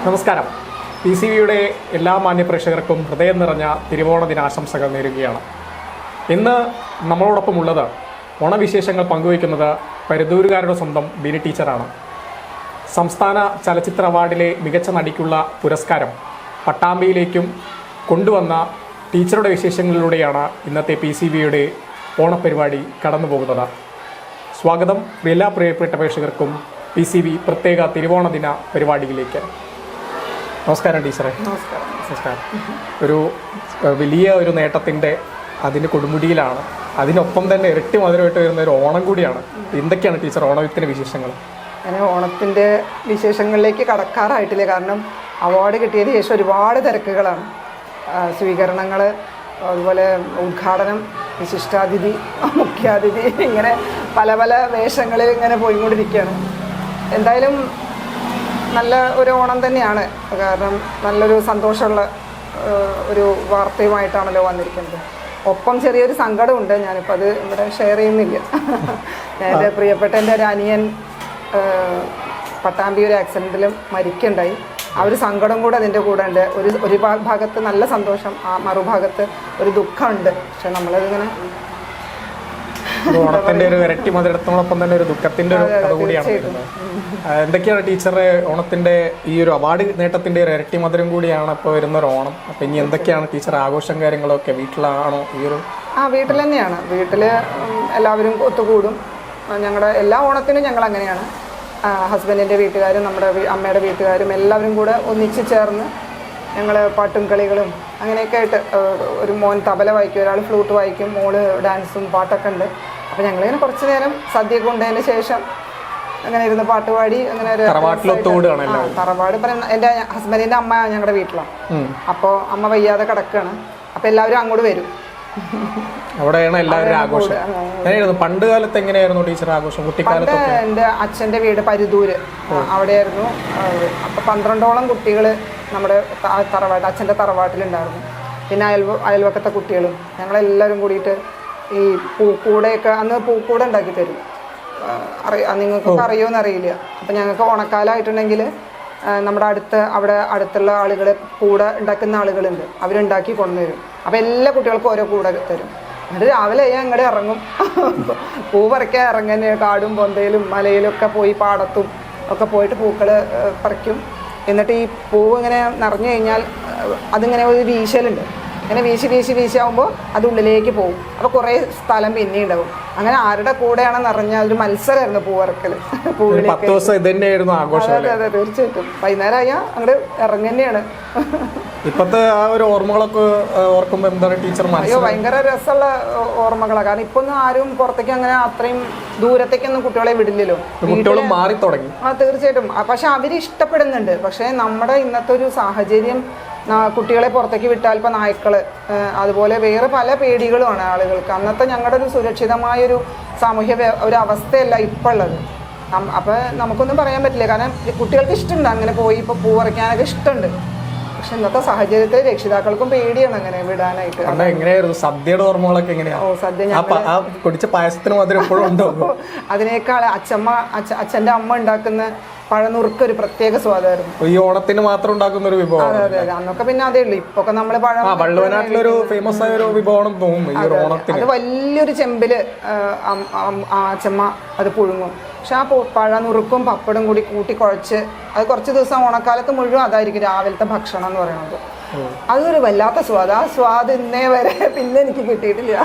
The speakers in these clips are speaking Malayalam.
നമസ്കാരം. PCVയുടെ എല്ലാ മാന്യപ്രേക്ഷകർക്കും ഹൃദയം നിറഞ്ഞ തിരുവോണ ദിനാശംസകൾ നേരുകയാണ്. ഇന്ന് നമ്മളോടൊപ്പമുള്ളത് ഓണവിശേഷങ്ങൾ പങ്കുവയ്ക്കുന്നത് പരുതൂരുകാരുടെ സ്വന്തം ബിനി ടീച്ചറാണ്. സംസ്ഥാന ചലച്ചിത്ര അവാർഡിലെ മികച്ച നടിക്കുള്ള പുരസ്കാരം പട്ടാമ്പിയിലേക്കും കൊണ്ടുവന്ന ടീച്ചറുടെ വിശേഷങ്ങളിലൂടെയാണ് ഇന്നത്തെ PCVയുടെ ഓണപരിപാടി കടന്നു പോകുന്നത്. സ്വാഗതം എല്ലാ പ്രിയപ്പെട്ട പ്രേക്ഷകർക്കും PCV പ്രത്യേക തിരുവോണ ദിന പരിപാടിയിലേക്ക്. നമസ്കാരം ടീച്ചറെ. നമസ്കാരം. ഒരു വലിയ ഒരു നേട്ടത്തിൻ്റെ അതിൻ്റെ കൊടുമുടിയിലാണ്, അതിനൊപ്പം തന്നെ ഇരട്ടി മധുരമായിട്ട് വരുന്ന ഒരു ഓണം കൂടിയാണ്. എന്തൊക്കെയാണ് ടീച്ചർ ഓണത്തിൻ്റെ വിശേഷങ്ങൾ? അങ്ങനെ ഓണത്തിൻ്റെ വിശേഷങ്ങളിലേക്ക് കടക്കാറായിട്ടില്ല. കാരണം അവാർഡ് കിട്ടിയതിന് ശേഷം ഒരുപാട് തിരക്കുകളാണ്. സ്വീകരണങ്ങൾ, അതുപോലെ ഉദ്ഘാടനം, വിശിഷ്ടാതിഥി, മുഖ്യാതിഥി, ഇങ്ങനെ പല പല വേഷങ്ങളിൽ ഇങ്ങനെ പോയിക്കൊണ്ടിരിക്കുകയാണ്. എന്തായാലും നല്ല ഒരു ഓണം തന്നെയാണ്. കാരണം നല്ലൊരു സന്തോഷമുള്ള ഒരു വാർത്തയുമായിട്ടാണല്ലോ വന്നിരിക്കുന്നത്. ഒപ്പം ചെറിയൊരു സങ്കടമുണ്ട്. ഞാനിപ്പോൾ അത് ഇവിടെ ഷെയർ ചെയ്യുന്നില്ല. എൻ്റെ പ്രിയപ്പെട്ട എൻ്റെ ഒരു അനിയൻ പട്ടാമ്പി ഒരു ആക്സിഡൻറ്റിൽ മരിക്കുകയുണ്ടായി. ആ ഒരു സങ്കടം കൂടെ അതിൻ്റെ കൂടെ ഉണ്ട്. ഒരു ഭാഗത്ത് നല്ല സന്തോഷം, ആ മറുഭാഗത്ത് ഒരു ദുഃഖമുണ്ട്. പക്ഷെ നമ്മളതിങ്ങനെ ഓണത്തിന്റെ ഒരു ഇരട്ടി മധുരത്തോടൊപ്പം തന്നെ ഒരു ദുഃഖത്തിന്റെ ഒരു കഥ കൂടിയാണ്. എന്തൊക്കെയാണ് ടീച്ചറെ ഓണത്തിന്റെ ഈ ഒരു അവാർഡ് നേട്ടത്തിന്റെ ഒരു ഇരട്ടി മധുരം കൂടിയാണ് ഇപ്പോൾ വരുന്ന ഒരു ഓണം. അപ്പൊ ഇനി എന്തൊക്കെയാണ് ടീച്ചർ ആഘോഷം കാര്യങ്ങളൊക്കെ? വീട്ടിലാണോ ഈ ഒരു? വീട്ടിൽ തന്നെയാണ്. വീട്ടിൽ എല്ലാവരും ഒത്തുകൂടും. ഞങ്ങളുടെ എല്ലാ ഓണത്തിനും ഞങ്ങൾ അങ്ങനെയാണ്. ഹസ്ബൻഡിൻ്റെ വീട്ടുകാരും നമ്മുടെ അമ്മയുടെ വീട്ടുകാരും എല്ലാവരും കൂടെ ഒന്നിച്ച് ചേർന്ന് ഞങ്ങൾ പാട്ടും കളികളും അങ്ങനെയൊക്കെ ആയിട്ട്, ഒരു മോൻ തബല വായിക്കും, ഒരാൾ ഫ്ലൂട്ട് വായിക്കും, മോള് ഡാൻസും പാട്ടൊക്കെ ഉണ്ട്. അപ്പോൾ ഞങ്ങളിങ്ങനെ കുറച്ച് നേരം സദ്യയൊക്കെ കൊണ്ടതിന് ശേഷം അങ്ങനെ ഇരുന്ന് പാട്ട് പാടി അങ്ങനെ ഒരു തറവാട് പറയുന്ന എൻ്റെ ഹസ്ബൻഡിൻ്റെ അമ്മ ഞങ്ങളുടെ വീട്ടിലാണ്. അപ്പോൾ അമ്മ വയ്യാതെ കിടക്കുകയാണ്. അപ്പോൾ എല്ലാവരും അങ്ങോട്ട് വരും. അവിടെയാണ് എല്ലാവരും ആഘോഷം. പണ്ട് കാലത്ത് എങ്ങനെയായിരുന്നു ടീച്ചർ ആഘോഷം? കുട്ടിക്കാലത്ത് എൻ്റെ അച്ഛൻ്റെ വീട് പരുതൂര്, അവിടെയായിരുന്നു. അപ്പോൾ 12ഓളം കുട്ടികൾ നമ്മുടെ അച്ഛൻ്റെ തറവാട്ടിലുണ്ടായിരുന്നു. പിന്നെ അയൽവക്കത്തെ കുട്ടികളും ഞങ്ങളെല്ലാവരും കൂടിയിട്ട് ഈ പൂക്കൂടയൊക്കെ, അന്ന് പൂക്കൂട ഉണ്ടാക്കി തരും. നിങ്ങൾക്കൊക്കെ അറിയുമെന്ന് അറിയില്ല. അപ്പം ഞങ്ങൾക്ക് ഓണക്കാലമായിട്ടുണ്ടെങ്കിൽ നമ്മുടെ അടുത്തുള്ള ആളുകൾ കൂടെ ഉണ്ടാക്കുന്ന ആളുകളുണ്ട്, അവരുണ്ടാക്കി കൊണ്ടുവരും. അപ്പോൾ എല്ലാ കുട്ടികൾക്കും ഓരോ കൂടെ തരും. എന്നിട്ട് രാവിലെ അങ്ങോട്ട് ഇറങ്ങും. പൂ പറിക്കാൻ ഇറങ്ങുന്ന കാടും പൊന്തയിലും മലയിലും ഒക്കെ പോയി, പാടത്തും ഒക്കെ പോയിട്ട് പൂക്കൾ പറിക്കും. എന്നിട്ട് ഈ പൂവ് ഇങ്ങനെ നിറഞ്ഞു കഴിഞ്ഞാൽ അതിങ്ങനെ ഒരു വീശലുണ്ട്. ഇങ്ങനെ വീശാകുമ്പോൾ അത് ഉള്ളിലേക്ക് പോകും. അപ്പോൾ കുറേ സ്ഥലം പിന്നെ ഉണ്ടാവും. അങ്ങനെ ആരുടെ കൂടെയാണ് നിറഞ്ഞാൽ അതൊരു മത്സരമായിരുന്നു പൂവറക്കൽ. അതെ, തീർച്ചയായിട്ടും. വൈകുന്നേരമായ അങ്ങോട്ട് ഇറങ്ങന്നെയാണ്. ഇപ്പത്തെ ആ ഒരു ഓർമ്മകളൊക്കെ ഓർക്കുമ്പോൾ എന്താണ് ടീച്ചർ? അയ്യോ, ഭയങ്കര രസമുള്ള ഓർമ്മകളാണ്. കാരണം ഇപ്പൊ ഒന്നും ആരും പുറത്തേക്ക് അങ്ങനെ അത്രയും ദൂരത്തേക്കൊന്നും കുട്ടികളെ വിടില്ലല്ലോ. കുട്ടികളും മാറി തുടങ്ങി. തീർച്ചയായിട്ടും. പക്ഷെ അവര് ഇഷ്ടപ്പെടുന്നുണ്ട്. പക്ഷെ നമ്മുടെ ഇന്നത്തെ ഒരു സാഹചര്യം, കുട്ടികളെ പുറത്തേക്ക് വിട്ടാൽ ഇപ്പം നായ്ക്കള്, അതുപോലെ വേറെ പല പേടികളുമാണ് ആളുകൾക്ക്. അന്നത്തെ ഞങ്ങളുടെ ഒരു സുരക്ഷിതമായൊരു സാമൂഹ്യ ഒരു അവസ്ഥയല്ല ഇപ്പം ഉള്ളത്. അപ്പം നമുക്കൊന്നും പറയാൻ പറ്റില്ല. കാരണം കുട്ടികൾക്ക് ഇഷ്ടമുണ്ട് അങ്ങനെ പോയി ഇപ്പോൾ പൂ പറിക്കാനൊക്കെ ഇഷ്ടമുണ്ട്. പക്ഷെ ഇന്നത്തെ സാഹചര്യത്തിൽ രക്ഷിതാക്കൾക്കും പേടിയാണ് അങ്ങനെ വിടാനായിട്ട്. എങ്ങനെയായിരുന്നു സദ്യയുടെ ഓർമ്മകളൊക്കെ എങ്ങനെയാണ്? കുടിച്ച പായസത്തിന് മാത്രം എപ്പോഴും ഉണ്ടോ? അതിനേക്കാൾ അച്ഛൻ്റെ അമ്മ ഉണ്ടാക്കുന്ന പഴനുറുക്ക് ഒരു പ്രത്യേക സ്വാദായിരുന്നു. ഈ ഓണത്തിന് മാത്രം ഉണ്ടാക്കുന്ന ഒരു വിഭവം. അതെ അതെ, അന്നൊക്കെ പിന്നെ അതേ ഉള്ളൂ. ഇപ്പൊക്കെ നമ്മള് വള്ളുവനാട്ടിലൊരു ഫേമസ് ആയ ഒരു വിഭവം തോന്നുന്നു. അത് വലിയൊരു ചെമ്പില് അച്ഛമ്മ അത് പുഴുങ്ങും. പക്ഷെ ആ പഴനുറുക്കും പപ്പടും കൂടി കൂട്ടി കുഴച്ച് അത് കുറച്ച് ദിവസം ഓണക്കാലത്ത് മുഴുവൻ അതായിരിക്കും രാവിലത്തെ ഭക്ഷണം എന്ന് പറയുന്നത്. അതൊരു വല്ലാത്ത സ്വാദ്. ആ സ്വാദ് ഇന്നേ വരെ പിന്നെ എനിക്ക് കിട്ടിയിട്ടില്ല.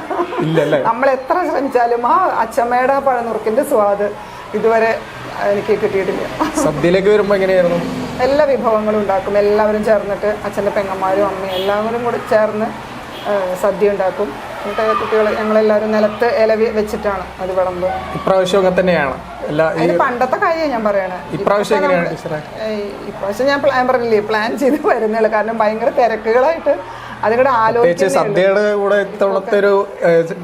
നമ്മൾ എത്ര ശ്രമിച്ചാലും ആ അച്ഛമ്മയുടെ പഴനുറുക്കിന്റെ സ്വാദ് ഇതുവരെ എനിക്ക് കിട്ടിയിട്ടില്ല. സദ്യയിലേക്ക് വരുമ്പോൾ എങ്ങനെയായിരുന്നു? എല്ലാ വിഭവങ്ങളും ഉണ്ടാക്കും. എല്ലാവരും ചേർന്നിട്ട്, അച്ഛൻ്റെ പെങ്ങന്മാരും അമ്മയും എല്ലാവരും കൂടി ചേർന്ന് സദ്യ ഉണ്ടാക്കും. എന്നിട്ട് കുട്ടികൾ ഞങ്ങളെല്ലാവരും നിലത്ത് ഇല വെച്ചിട്ടാണ് അത് വിളമ്പ്. ഇപ്രാവശ്യം തന്നെയാണ്. അതിന് പണ്ടത്തെ കാര്യം ഞാൻ പറയണേ. ഇപ്രാവശ്യം ഞാൻ പറഞ്ഞില്ലേ, പ്ലാൻ ചെയ്ത് വരുന്നില്ല. കാരണം ഭയങ്കര തിരക്കുകളായിട്ട് അതുകൂടെ ആലോചിച്ച് സദ്യയുടെ കൂടെ ഇത്തവണത്തെ ഒരു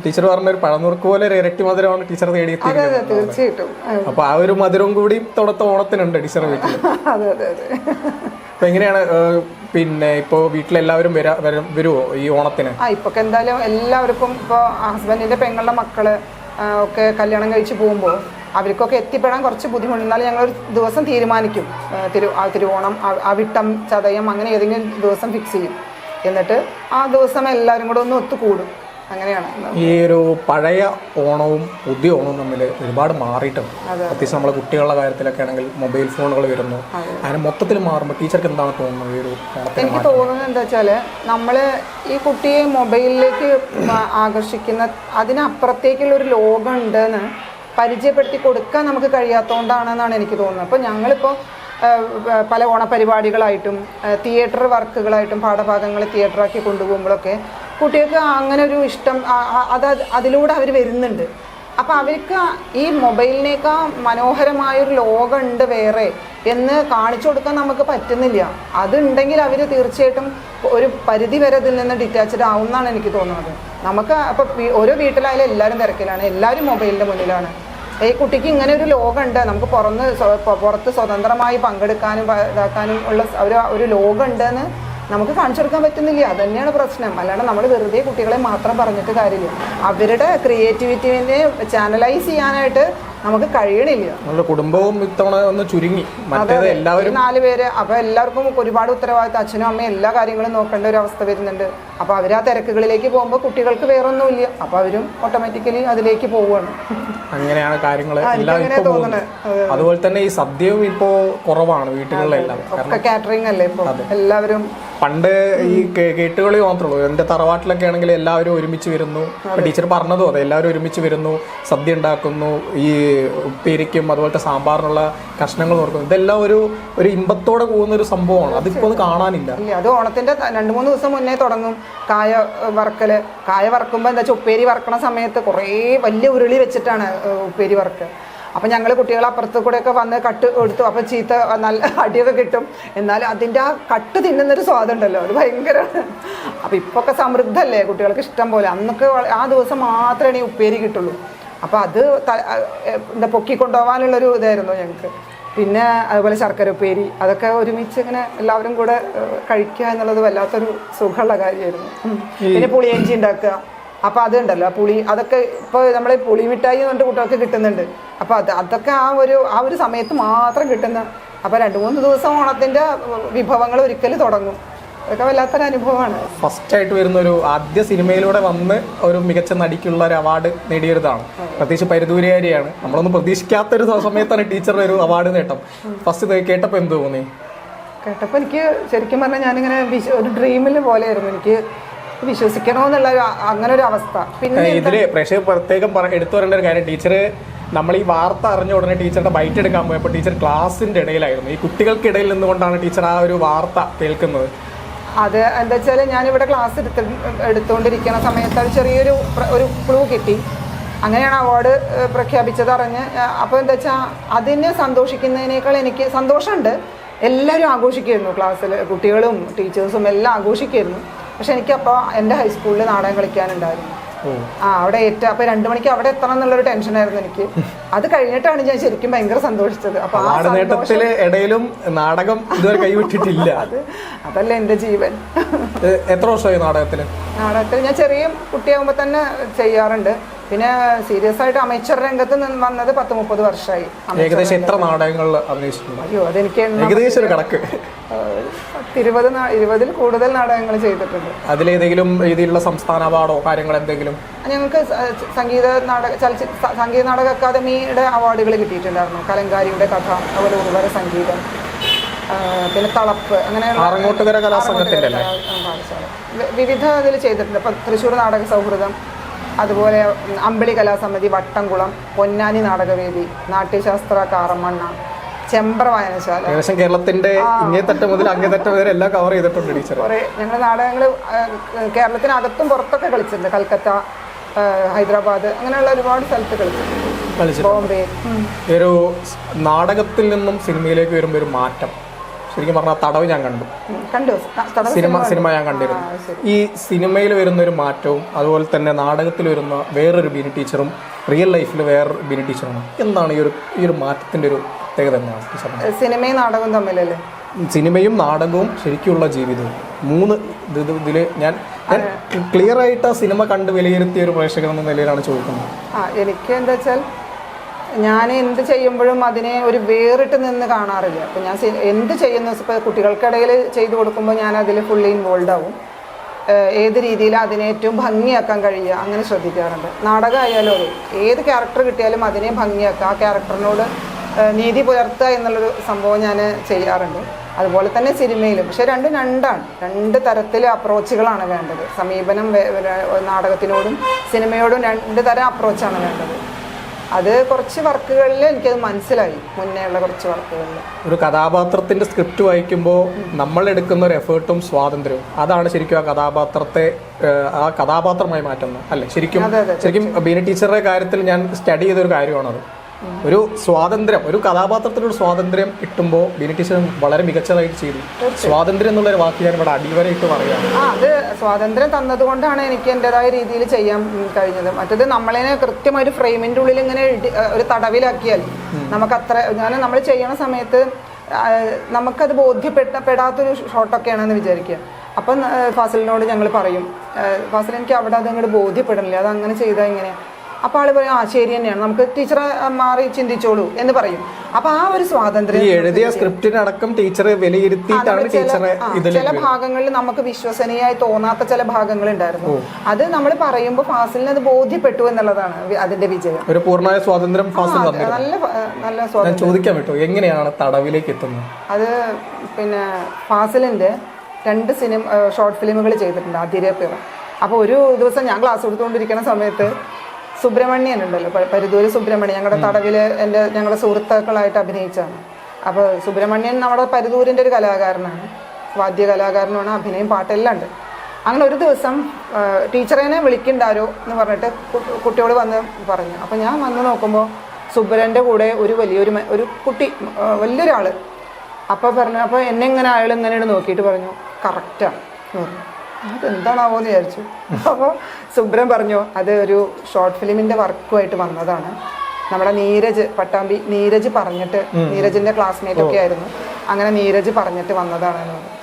ടീച്ചർ പറഞ്ഞ ഒരു പഴനുറുക്ക് പോലെ ഒരു ഇരട്ടി മധുരമാണ് ടീച്ചർ തേടിയെത്തിയത്. തീർച്ചയായിട്ടും. അപ്പൊ ആ ഒരു മധുരവും കൂടി ഇത്തവണത്തെ ഓണത്തിനുണ്ട് ടീച്ചർ വീട്ടിൽ. അതെ അതെ അതെ. അപ്പൊ എങ്ങനെയാണ് പിന്നെ ഇപ്പോ വീട്ടിലെല്ലാവരും വരുമോ ഈ ഓണത്തിന്? ഇപ്പൊ എന്തായാലും എല്ലാവർക്കും ഇപ്പൊ ഹസ്ബൻഡിന്റെ പെങ്ങളുടെ മക്കള് ഒക്കെ കല്യാണം കഴിച്ച് പോകുമ്പോൾ അവർക്കൊക്കെ എത്തിപ്പെടാൻ കുറച്ച് ബുദ്ധിമുട്ട്. എന്നാലും ഞങ്ങളൊരു ദിവസം തീരുമാനിക്കും, തിരുവോണം, അവിട്ടം, ചതയം, അങ്ങനെ ഏതെങ്കിലും ദിവസം ഫിക്സ് ചെയ്യും. എന്നിട്ട് ആ ദിവസം എല്ലാവരും കൂടെ ഒന്ന് ഒത്തുകൂടും. അങ്ങനെയാണ്. ഈ ഒരു പഴയ ഓണവും പുതിയ ഓണവും തമ്മിൽ ഒരുപാട് മാറിയിട്ടുണ്ട്. പ്രത്യേകിച്ച് നമ്മളെ കുട്ടികളുടെ കാര്യത്തിലൊക്കെ ആണെങ്കിൽ മൊബൈൽ ഫോണുകൾ വരുന്നു. അതിന് മൊത്തത്തിൽ മാറുമ്പോൾ ടീച്ചർക്ക് എന്താണ് തോന്നുന്നത്? ഈ ഒരു എനിക്ക് തോന്നുന്നത് എന്താ വെച്ചാൽ നമ്മൾ ഈ കുട്ടിയെ മൊബൈലിലേക്ക് ആകർഷിക്കുന്ന അതിനപ്പുറത്തേക്കുള്ള ഒരു ലോകം ഉണ്ടെന്ന് പരിചയപ്പെടുത്തി കൊടുക്കാൻ നമുക്ക് കഴിയാത്തതുകൊണ്ടാണെന്നാണ് എനിക്ക് തോന്നുന്നത്. അപ്പോൾ ഞങ്ങളിപ്പോൾ പല ഓണപരിപാടികളായിട്ടും തിയേറ്റർ വർക്കുകളായിട്ടും പാഠഭാഗങ്ങൾ തിയേറ്ററാക്കി കൊണ്ടുപോകുമ്പോഴൊക്കെ കുട്ടികൾക്ക് അങ്ങനെ ഒരു ഇഷ്ടം അതിലൂടെ അവർ വരുന്നുണ്ട്. അപ്പോൾ അവർക്ക് ഈ മൊബൈലിനേക്കാൾ മനോഹരമായൊരു ലോകമുണ്ട് വേറെ എന്ന് കാണിച്ചു കൊടുക്കാൻ നമുക്ക് പറ്റുന്നില്ല. അതുണ്ടെങ്കിൽ അവർ തീർച്ചയായിട്ടും ഒരു പരിധി വരെ ഇതിൽ നിന്ന് ഡിറ്റാച്ച്ഡ് ആവുമെന്നാണ് എനിക്ക് തോന്നുന്നത്. നമുക്ക് അപ്പോൾ ഓരോ വീട്ടിലായാലും എല്ലാവരും തിരക്കിലാണ്, എല്ലാവരും മൊബൈലിൻ്റെ മുന്നിലാണ്. ഈ കുട്ടിക്ക് ഇങ്ങനെ ഒരു ലോകമുണ്ട്, നമുക്ക് പുറത്ത് സ്വതന്ത്രമായി പങ്കെടുക്കാനും ഇതാക്കാനും ഉള്ള ഒരു ലോകമുണ്ടെന്ന് നമുക്ക് കാണിച്ചു കൊടുക്കാൻ പറ്റുന്നില്ല. അത് തന്നെയാണ് പ്രശ്നം. അല്ലാണ്ട് നമ്മൾ വെറുതെ കുട്ടികളെ മാത്രം പറഞ്ഞിട്ട് കാര്യമില്ല. അവരുടെ ക്രിയേറ്റിവിറ്റിനെ ചാനലൈസ് ചെയ്യാനായിട്ട് നമുക്ക് കഴിയണില്ല. കുടുംബവും ഇത്തവണ ഒന്ന് ചുരുങ്ങി, എല്ലാവരും 4 പേര്. അപ്പൊ എല്ലാവർക്കും ഒരുപാട് ഉത്തരവാദിത്തം, അച്ഛനും അമ്മയും എല്ലാ കാര്യങ്ങളും നോക്കേണ്ട ഒരു അവസ്ഥ വരുന്നുണ്ട്. അപ്പൊ അവർ ആ തിരക്കുകളിലേക്ക് പോകുമ്പോൾ കുട്ടികൾക്ക് വേറൊന്നുമില്ല, അപ്പൊ അവരും ഓട്ടോമാറ്റിക്കലി അതിലേക്ക് പോവുകയാണ്. അങ്ങനെയാണ് കാര്യങ്ങൾ തോന്നുന്നത്. അതുപോലെ തന്നെ ഈ സദ്യയും ഇപ്പോ കുറവാണ് വീട്ടുകളിലെല്ലാം. കാറ്ററിംഗ് അല്ലേ ഇപ്പൊ എല്ലാവരും. പണ്ട് ഈ കേട്ടുകളി മാത്രമേ ഉള്ളൂ. എൻ്റെ തറവാട്ടിലൊക്കെ ആണെങ്കിൽ എല്ലാവരും ഒരുമിച്ച് വരുന്നു. ടീച്ചർ പറഞ്ഞതും അതെ, എല്ലാവരും ഒരുമിച്ച് വരുന്നു, സദ്യ ഉണ്ടാക്കുന്നു, ഈ ഉപ്പേരിക്കും അതുപോലത്തെ സാമ്പാറിനുള്ള കഷ്ണങ്ങൾ നോക്കുന്നു. ഇതെല്ലാം ഒരു ഇമ്പത്തോടെ പോകുന്ന ഒരു സംഭവമാണ്. അതിപ്പോൾ അത് കാണാനില്ല. അത് ഓണത്തിന്റെ 2-3 ദിവസം മുന്നേ തുടങ്ങും കായ വറക്കല്. കായ വറക്കുമ്പോൾ എന്താ വെച്ചാൽ ഉപ്പേരി വറക്കണ സമയത്ത് കുറേ വലിയ ഉരുളി വെച്ചിട്ടാണ് ഉപ്പേരി വറക്കുക. അപ്പം ഞങ്ങൾ കുട്ടികൾ അപ്പുറത്ത് കൂടെയൊക്കെ വന്ന് കട്ട് എടുത്തു. അപ്പം ചീത്ത നല്ല അടിയൊക്കെ കിട്ടും. എന്നാൽ അതിൻ്റെ ആ കട്ട് തിന്നുന്നൊരു സ്വാദുണ്ടല്ലോ, അത് ഭയങ്കരമാണ്. അപ്പം ഇപ്പൊക്കെ സമൃദ്ധല്ലേ, കുട്ടികൾക്ക് ഇഷ്ടം പോലെ. അന്നൊക്കെ ആ ദിവസം മാത്രമേ ഈ ഉപ്പേരി കിട്ടുള്ളൂ. അപ്പം അത് എന്താ പൊക്കിക്കൊണ്ടുപോകാനുള്ളൊരു ഇതായിരുന്നു ഞങ്ങൾക്ക്. പിന്നെ അതുപോലെ ശർക്കര ഉപ്പേരി, അതൊക്കെ ഒരുമിച്ച് ഇങ്ങനെ എല്ലാവരും കൂടെ കഴിക്കുക എന്നുള്ളത് വല്ലാത്തൊരു സുഖമുള്ള കാര്യമായിരുന്നു. പിന്നെ പുളിയഞ്ചി ഉണ്ടാക്കുക. അപ്പോൾ അതുണ്ടല്ലോ ആ പുളി, അതൊക്കെ ഇപ്പോൾ നമ്മൾ പുളി മിഠായി എന്ന് പറഞ്ഞിട്ട് കുട്ടികൾക്ക് കിട്ടുന്നുണ്ട്. അപ്പോൾ അതൊക്കെ ആ ഒരു സമയത്ത് മാത്രം കിട്ടുന്ന. അപ്പോൾ 2-3 ദിവസം ഓണത്തിൻ്റെ വിഭവങ്ങൾ ഒരിക്കൽ തുടങ്ങും. അതൊക്കെ വല്ലാത്തൊരു അനുഭവമാണ്. ഫസ്റ്റായിട്ട് വരുന്നൊരു ആദ്യ സിനിമയിലൂടെ വന്ന് ഒരു മികച്ച നടിക്കുള്ള ഒരു അവാർഡ് നേടിയൊരിതാണ്. പ്രത്യേകിച്ച് പരിദൂരകാരിയാണ്. നമ്മളൊന്നും പ്രതീക്ഷിക്കാത്തൊരു സമയത്താണ് ടീച്ചറുടെ ഒരു അവാർഡ് നേട്ടം. ഫസ്റ്റ് കേട്ടപ്പോൾ എന്ത് തോന്നി? കേട്ടപ്പോൾ എനിക്ക് ശരിക്കും പറഞ്ഞാൽ ഞാനിങ്ങനെ ഒരു ഡ്രീമിൽ പോലെയായിരുന്നു. എനിക്ക് വിശ്വസിക്കണമെന്നുള്ള അങ്ങനെ ഒരു അവസ്ഥ. പിന്നെ ഇതില് പ്രേക്ഷകർ പ്രത്യേകം എടുത്തു പറയേണ്ട ഒരു കാര്യം, ടീച്ചർ നമ്മൾ ഈ വാർത്ത അറിഞ്ഞ ഉടനെ ടീച്ചറുടെ ബൈറ്റ് എടുക്കാൻ പോയപ്പോൾ ടീച്ചർ ക്ലാസ്സിന്റെ ഇടയിലായിരുന്നു. ഈ കുട്ടികൾക്കിടയിൽ നിന്നുകൊണ്ടാണ് ടീച്ചർ ആ ഒരു വാർത്ത കേൾക്കുന്നത്. അത് എന്താ വെച്ചാൽ ഞാനിവിടെ ക്ലാസ് എടുത്തുകൊണ്ടിരിക്കുന്ന സമയത്ത് അത് ചെറിയൊരു ക്ലൂ കിട്ടി. അങ്ങനെയാണ് അവാർഡ് പ്രഖ്യാപിച്ചത് അറിഞ്ഞ്. അപ്പോൾ എന്താ വെച്ചാൽ അതിന് സന്തോഷിക്കുന്നതിനേക്കാൾ എനിക്ക് സന്തോഷമുണ്ട്. എല്ലാവരും ആഘോഷിക്കുമായിരുന്നു, ക്ലാസ്സിൽ കുട്ടികളും ടീച്ചേഴ്സും എല്ലാം ആഘോഷിക്കുമായിരുന്നു. പക്ഷെ എനിക്കപ്പോൾ എൻ്റെ ഹൈസ്കൂളിൽ നാടകം കളിക്കാനുണ്ടായിരുന്നു. അവിടെ അപ്പോൾ 2 മണിക്ക് അവിടെ എത്തണം എന്നുള്ളൊരു ടെൻഷനായിരുന്നു എനിക്ക്. അത് കഴിഞ്ഞിട്ടാണ് ഞാൻ ശരിക്കും ഭയങ്കര സന്തോഷിച്ചത്. അപ്പൊ ഇടയിലും നാടകം ഇതുവരെ കൈവിട്ടിട്ടില്ല. അതല്ല എൻ്റെ ജീവൻ. എത്ര വർഷമായി നാടകത്തിൽ ഞാൻ ചെറിയ കുട്ടിയാകുമ്പോൾ തന്നെ ചെയ്യാറുണ്ട്. പിന്നെ സീരിയസ് ആയിട്ട് അമേച്ചർ രംഗത്ത് വന്നത് 10-30 വർഷമായി. ഏകദേശം എത്ര നാടകങ്ങൾ അഭിനയിച്ചിട്ടുണ്ട്? അയ്യോ, അതെനിക്ക് ഏകദേശം ഒരു കണക്ക്. 20-ൽ കൂടുതൽ നാടകങ്ങൾ ചെയ്തിട്ടുണ്ട്. അതിലേതെങ്കിലും രീതിയിലുള്ള സംസ്ഥാന അവാർഡോ കാര്യങ്ങൾ എന്തെങ്കിലും? ഞങ്ങൾക്ക് സംഗീത നാടക അക്കാദമിയുടെ അവാർഡുകൾ കിട്ടിയിട്ടുണ്ടായിരുന്നു. കലങ്കാരിയുടെ കഥ, അതുപോലെ ഉർവര സംഗീതം, പിന്നെ തളപ്പ്, അങ്ങനെയുള്ള വിവിധ ഇതിൽ ചെയ്തിട്ടുണ്ട്. ഇപ്പം തൃശ്ശൂർ നാടക സൗഹൃദം, അതുപോലെ അമ്പിളി കലാസമിതി, വട്ടംകുളം, പൊന്നാനി നാടകവേദി, നാട്യശാസ്ത്ര കാറമണ്ണ, ചെമ്പ്ര വായനശാല. ഏകദേശം കേരളത്തിന്റെ ഇങ്ങേത്തറ്റം മുതൽ അങ്ങേത്തറ്റം വരെ എല്ലാം കവർ ചെയ്തിട്ടുണ്ട് ടീച്ചർ. കുറേ ഞങ്ങൾ നാടകങ്ങൾ കേരളത്തിനകത്തും പുറത്തൊക്കെ കളിച്ചിട്ടുണ്ട്. കൽക്കത്ത, ഹൈദരാബാദ്, അങ്ങനെയുള്ള ഒരുപാട് സ്ഥലത്ത് കളിച്ചിട്ടുണ്ട്. ബോംബെ. ഒരു നാടകത്തിൽ നിന്നും സിനിമയിലേക്ക് വരുമ്പോൾ ഒരു മാറ്റം ശരിക്കും പറഞ്ഞാൽ തടവ് ഞാൻ കണ്ടു. സിനിമ ഞാൻ കണ്ടിരുന്നു. ഈ സിനിമയിൽ വരുന്ന ഒരു മാറ്റവും അതുപോലെ തന്നെ നാടകത്തിൽ വരുന്ന വേറൊരു ബിനി ടീച്ചറും റിയൽ ലൈഫിൽ വേറൊരു ബിനി ടീച്ചറുമാണ്. എന്താണ് ഈ ഒരു മാറ്റത്തിന്റെ ഒരു പ്രത്യേകത? എന്താണ് സിനിമയും നാടകവും തമ്മിലല്ലേ? സിനിമയും നാടകവും ശരിക്കുള്ള ജീവിതവും 3 ഇതില് ഞാൻ ക്ലിയർ ആയിട്ട് ആ സിനിമ കണ്ട് വിലയിരുത്തിയ ഒരു പ്രേക്ഷകൻ എന്ന നിലയിലാണ് ചോദിക്കുന്നത്. എനിക്ക് എന്താ വെച്ചാൽ ഞാൻ എന്ത് ചെയ്യുമ്പോഴും അതിനെ ഒരു വേറിട്ട് നിന്ന് കാണാറില്ല. അപ്പം ഞാൻ എന്ത് ചെയ്യുന്നു, ഇപ്പോൾ കുട്ടികൾക്കിടയിൽ ചെയ്തു കൊടുക്കുമ്പോൾ ഞാൻ അതിൽ ഫുള്ളി ഇൻവോൾവ് ആവും. ഏത് രീതിയിൽ അതിനെ ഏറ്റവും ഭംഗിയാക്കാൻ കഴിയുക അങ്ങനെ ശ്രദ്ധിക്കാറുണ്ട്. നാടകമായാലും അതെ, ഏത് ക്യാരക്ടർ കിട്ടിയാലും അതിനെ ഭംഗിയാക്കുക, ആ ക്യാരക്ടറിനോട് നീതി പുലർത്തുക എന്നുള്ളൊരു സംഭവം ഞാൻ ചെയ്യാറുണ്ട്. അതുപോലെ തന്നെ സിനിമയിലും. പക്ഷെ രണ്ടും രണ്ടാണ്, രണ്ട് തരത്തിലെ അപ്രോച്ചുകളാണ് വേണ്ടത്. സമീപനം നാടകത്തിനോടും സിനിമയോടും രണ്ട് തരം അപ്രോച്ചാണ് വേണ്ടത്. അത് കുറച്ച് വർക്കുകളിൽ എനിക്കത് മനസ്സിലായി, മുന്നേ ഉള്ള കുറച്ച് വർക്കുകളിൽ. ഒരു കഥാപാത്രത്തിന്റെ സ്ക്രിപ്റ്റ് വായിക്കുമ്പോൾ നമ്മൾ എടുക്കുന്ന ഒരു എഫേർട്ടും സ്വാതന്ത്ര്യവും അതാണ് ശരിക്കും ആ കഥാപാത്രത്തെ ആ കഥാപാത്രമായി മാറ്റുന്നത് അല്ലേ? ശരിക്കും ബീന ടീച്ചറുടെ കാര്യത്തിൽ ഞാൻ സ്റ്റഡി ചെയ്തൊരു കാര്യമാണത്. ഒരു സ്വാതന്ത്ര്യം, ഒരു കഥാപാത്രത്തിനൊരു സ്വാതന്ത്ര്യം കിട്ടുമ്പോൾ ബീന ടീച്ചർ വളരെ മികച്ചതായിട്ട് ചെയ്തു. സ്വാതന്ത്ര്യം എന്നുള്ളൊരു വാക്ക് ഞാൻ ഇവിടെ അടിവരയിട്ട് പറയാം. അത് സ്വാതന്ത്ര്യം തന്നതുകൊണ്ടാണ് എനിക്ക് എൻ്റെതായ രീതിയിൽ ചെയ്യാൻ കഴിഞ്ഞത്. മറ്റത് നമ്മളെ കൃത്യമായ ഒരു ഫ്രെയിമിൻ്റെ ഉള്ളിൽ ഇങ്ങനെ ഒരു തടവിലാക്കിയാൽ നമുക്കത്ര നമ്മൾ ചെയ്യണ സമയത്ത് നമുക്കത് ബോധ്യപ്പെടാത്തൊരു ഷോട്ടൊക്കെയാണെന്ന് വിചാരിക്കുക. അപ്പം ഫാസിലിനോട് ഞങ്ങൾ പറയും, ഫാസിൽ എനിക്ക് അവിടെ അത് അങ്ങോട്ട് ബോധ്യപ്പെടണില്ല, അത് അങ്ങനെ ചെയ്താൽ ഇങ്ങനെ. അപ്പോൾ ആള് പറയും ആ ശരി തന്നെയാണ്, നമുക്ക് ടീച്ചറെ മാറി ചിന്തിച്ചോളൂ എന്ന് പറയും. അപ്പൊ ആ ഒരു സ്വാതന്ത്ര്യം എഴുതിയ സ്ക്രിപ്റ്റിനടക്കം ടീച്ചറെ വിലയിരുത്തിയിട്ടാണ് ടീച്ചറെ ചില ഭാഗങ്ങളിൽ നമുക്ക് വിശ്വസനീയമായി തോന്നാത്ത ചില ഭാഗങ്ങൾ ഉണ്ടായിരുന്നു. അത് നമ്മൾ പറയുമ്പോൾ ഫാസിലിന് അത് ബോധ്യപ്പെട്ടു എന്നുള്ളതാണ് അതിന്റെ വിജയം. ഒരു പൂർണ്ണമായ സ്വാതന്ത്ര്യം ഫാസിൽ നല്ല സ്വാതന്ത്ര്യം. ചോദിക്കാൻ പറ്റുമോ എങ്ങനെയാണ് തടവിലേക്ക് എത്തുന്നത്? അത് പിന്നെ ഫാസിലിന്റെ 2 ഷോർട്ട് ഫിലിമുകൾ ചെയ്തിട്ടുണ്ട്, അതിരപ്പിറ. അപ്പോൾ ഒരു ദിവസം ഞാൻ ക്ലാസ് കൊടുത്തുകൊണ്ടിരിക്കുന്ന സമയത്ത് സുബ്രഹ്മണ്യൻ ഉണ്ടല്ലോ, പരുതൂര് സുബ്രഹ്മണ്യൻ, ഞങ്ങളുടെ തടവില് ഞങ്ങളുടെ സുഹൃത്തുക്കളായിട്ട് അഭിനയിച്ചാണ്. അപ്പോൾ സുബ്രഹ്മണ്യൻ നമ്മുടെ പരുതൂരിൻ്റെ ഒരു കലാകാരനാണ്, വാദ്യ കലാകാരനാണ്, അഭിനയം പാട്ടെല്ലാം ഉണ്ട്. അങ്ങനെ ഒരു ദിവസം ടീച്ചറേനെ വിളിക്കണ്ടാരോ എന്ന് പറഞ്ഞിട്ട് കുട്ടിയോട് വന്ന് പറഞ്ഞു. അപ്പോൾ ഞാൻ വന്ന് നോക്കുമ്പോൾ സുബ്രൻ്റെ കൂടെ ഒരു കുട്ടി, വലിയൊരാൾ. അപ്പോൾ പറഞ്ഞു, അപ്പോൾ എന്നെ ഇങ്ങനെ അയാൾ ഇങ്ങനെ നോക്കിയിട്ട് പറഞ്ഞു കറക്റ്റാണ് പറഞ്ഞു. അതെന്താണാവോ എന്ന് വിചാരിച്ചു. അപ്പോൾ സുബ്രൻ പറഞ്ഞു അത് ഒരു ഷോർട്ട് ഫിലിമിൻ്റെ വർക്കുമായിട്ട് വന്നതാണ്. നമ്മുടെ നീരജ് പറഞ്ഞിട്ട്, നീരജിൻ്റെ ക്ലാസ്മേറ്റ് ഒക്കെ ആയിരുന്നു, അങ്ങനെ നീരജ് പറഞ്ഞിട്ട് വന്നതാണെന്ന് പറഞ്ഞു.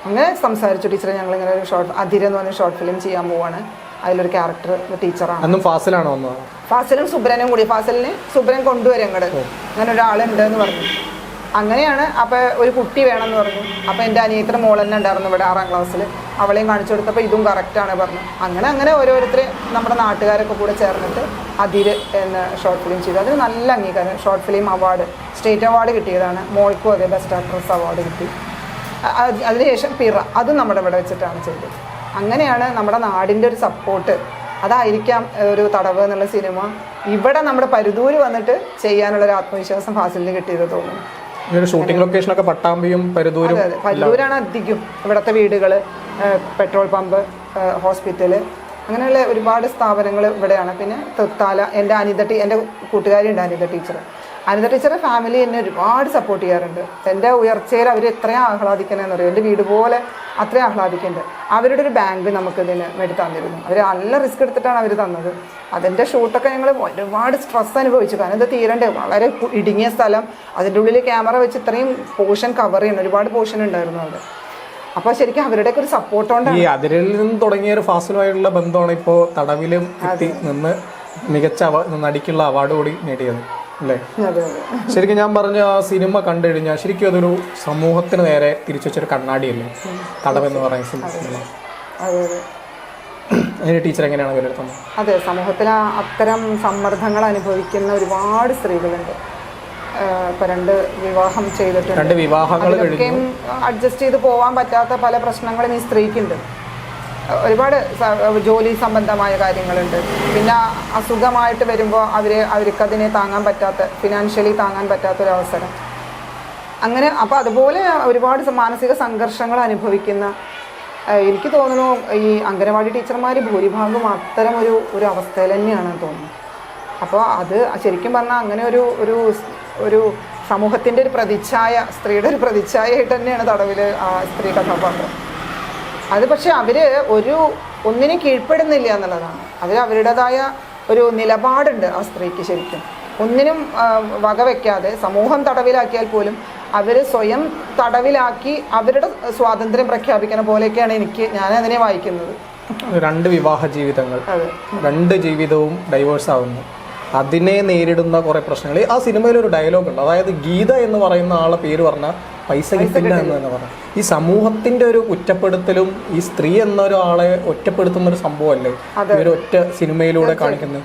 അങ്ങനെ സംസാരിച്ചു ടീച്ചറെ, ഞങ്ങളിങ്ങനെ ഒരു അതിര എന്ന് പറഞ്ഞ ഷോർട്ട് ഫിലിം ചെയ്യാൻ പോവാണ്, അതിലൊരു ക്യാരക്ടർ ടീച്ചറാണ്. ഫാസിലും സുബ്രനും കൂടി, സുബ്രൻ കൊണ്ടുവരും അങ്ങോട്ട്, അങ്ങനെ ഒരാളുണ്ട് എന്ന് പറഞ്ഞു. അങ്ങനെയാണ്. അപ്പോൾ ഒരു കുട്ടി വേണമെന്ന് പറഞ്ഞു. അപ്പോൾ എൻ്റെ അനിയത്തിൻ്റെ മോൾ തന്നെ ഉണ്ടായിരുന്നു ഇവിടെ 6ാം ക്ലാസ്സിൽ, അവളെയും കാണിച്ചു കൊടുത്തപ്പോൾ ഇതും കറക്റ്റാണ് പറഞ്ഞു. അങ്ങനെ ഓരോരുത്തരെ നമ്മുടെ നാട്ടുകാരൊക്കെ കൂടെ ചേർന്നിട്ട് അതിര് എന്ന ഷോർട്ട് ഫിലിം ചെയ്തു. അതിന് നല്ല അംഗീകാരം, short film award, state award കിട്ടിയതാണ്. മോൾക്കും അതേ ബെസ്റ്റ് ആക്ട്രസ് അവാർഡ് കിട്ടി. അതിനുശേഷം പിറ, അതും നമ്മുടെ ഇവിടെ വെച്ചിട്ടാണ് ചെയ്തത്. അങ്ങനെയാണ് നമ്മുടെ നാടിൻ്റെ ഒരു സപ്പോർട്ട്. അതായിരിക്കാം ഒരു തടവ് എന്നുള്ള സിനിമ ഇവിടെ നമ്മുടെ പരുതൂര് വന്നിട്ട് ചെയ്യാനുള്ളൊരു ആത്മവിശ്വാസം ഫാസിലിന് കിട്ടിയത് തോന്നുന്നു. ഷൂട്ടിംഗ് ലൊക്കേഷനൊക്കെ പട്ടാമ്പിയും പരുതൂരും. പരുതൂരാണ് അധികം ഇവിടുത്തെ വീടുകൾ, പെട്രോൾ പമ്പ്, ഹോസ്പിറ്റല്, അങ്ങനെയുള്ള ഒരുപാട് സ്ഥാപനങ്ങൾ ഇവിടെയാണ്. പിന്നെ തൃത്താല, എൻ്റെ കൂട്ടുകാരി ഉണ്ട് അനിത ടീച്ചർ. അനിത ടീച്ചറുടെ ഫാമിലി എന്നെ ഒരുപാട് സപ്പോർട്ട് ചെയ്യാറുണ്ട്. എൻ്റെ ഉയർച്ചയിൽ അവർ എത്രയും ആഹ്ലാദിക്കണമെന്ന് പറയും. എൻ്റെ വീട് പോലെ അത്രയും ആഹ്ലാദിക്കുന്നുണ്ട്. അവരുടെ ഒരു ബാങ്ക് നമുക്ക് ഇതിന് വേണ്ടി തന്നിരുന്നു. അവർ നല്ല റിസ്ക് എടുത്തിട്ടാണ് അവർ തന്നത്. അതിൻ്റെ ഷൂട്ടൊക്കെ ഞങ്ങൾ ഒരുപാട് സ്ട്രെസ് അനുഭവിച്ചു. കാരണം ഇത് തീരണ്ടേ, വളരെ ഇടുങ്ങിയ സ്ഥലം, അതിൻ്റെ ഉള്ളിൽ ക്യാമറ വെച്ച് ഇത്രയും പോർഷൻ കവർ ചെയ്യണം, ഒരുപാട് പോർഷൻ ഉണ്ടായിരുന്നു അവിടെ. അപ്പോൾ ശരിക്കും അവരുടെയൊക്കെ ഒരു സപ്പോർട്ട് കൊണ്ടാണ്. ഈ അതിരിൽ നിന്ന് തുടങ്ങിയ ഒരു ഫാസിലുമായിട്ടുള്ള ബന്ധമാണ് ഇപ്പോൾ തടവിലും എത്തി നിന്ന് മികച്ച നടിക്കുള്ള അവാർഡ് കൂടി നേടിയത് അല്ലേ? ശരിക്കും ഞാൻ പറഞ്ഞ ആ സിനിമ കണ്ടു കഴിഞ്ഞാൽ ശരിക്കും അതൊരു സമൂഹത്തിന് നേരെ തിരിച്ചു വെച്ചൊരു കണ്ണാടിയല്ലേ തടവെന്ന് പറയുന്ന സിനിമ. അതിന് ടീച്ചർ എങ്ങനെയാണ് വിലയിരുത്തുന്നത്? അതെ, സമൂഹത്തിൽ അത്തരം സമ്മർദ്ദങ്ങൾ അനുഭവിക്കുന്ന ഒരുപാട് സ്ത്രീകളുണ്ട്. ഇപ്പം 2 വിവാഹം ചെയ്തിട്ടുണ്ട്, 2 വിവാഹങ്ങൾ കഴിഞ്ഞു, അഡ്ജസ്റ്റ് ചെയ്ത് പോകാൻ പറ്റാത്ത പല പ്രശ്നങ്ങളും ഈ സ്ത്രീക്കുണ്ട്. ഒരുപാട് ജോലി സംബന്ധമായ കാര്യങ്ങളുണ്ട്. പിന്നെ അസുഖമായിട്ട് വരുമ്പോൾ അവർക്കതിനെ താങ്ങാൻ പറ്റാത്ത, ഫിനാൻഷ്യലി താങ്ങാൻ പറ്റാത്തൊരവസരം. അങ്ങനെ അപ്പോൾ അതുപോലെ ഒരുപാട് മാനസിക സംഘർഷങ്ങൾ അനുഭവിക്കുന്ന, എനിക്ക് തോന്നുന്നു ഈ അംഗനവാടി ടീച്ചർമാർ ഭൂരിഭാഗം അത്തരം ഒരു അവസ്ഥയിൽ തന്നെയാണെന്ന് തോന്നുന്നു. അപ്പോൾ അത് ശരിക്കും പറഞ്ഞാൽ അങ്ങനെ ഒരു സമൂഹത്തിൻ്റെ ഒരു പ്രതിച്ഛായ, സ്ത്രീയുടെ ഒരു പ്രതിച്ഛായയായിട്ട് തന്നെയാണ് തടവിൽ ആ സ്ത്രീ കഥാപാത്രം. അത് പക്ഷെ അവർ ഒന്നിനും കീഴ്പ്പെടുന്നില്ല എന്നുള്ളതാണ്. അവരുടേതായ ഒരു നിലപാടുണ്ട് ആ സ്ത്രീക്ക്. ശരിക്കും ഒന്നിനും വകവെക്കാതെ സമൂഹം തടവിലാക്കിയാൽ പോലും അവർ സ്വയം തടവിലാക്കി അവരുടെ സ്വാതന്ത്ര്യം പ്രഖ്യാപിക്കുന്ന പോലെയൊക്കെയാണ് ഞാൻ അതിനെ വായിക്കുന്നത്. 2 വിവാഹ ജീവിതങ്ങൾ, 2 ജീവിതവും ഡൈവേഴ്സ് ആവുന്നു. അതിനെ നേരിടുന്ന കുറെ പ്രശ്നങ്ങൾ. ആ സിനിമയിൽ ഒരു ഡയലോഗ് ഉണ്ട്, അതായത് ഗീത എന്ന് പറയുന്ന ആളെ പേര് പറഞ്ഞാൽ പൈസ കിട്ടില്ല എന്ന് തന്നെ പറഞ്ഞു. ഈ സമൂഹത്തിന്റെ ഒരു കുറ്റപ്പെടുത്തലും ഈ സ്ത്രീ എന്നൊരാളെ ഒറ്റപ്പെടുത്തുന്ന ഒരു സംഭവമല്ലേ ഈ ഒരു ഒറ്റ സിനിമയിലൂടെ കാണിക്കുന്നത്.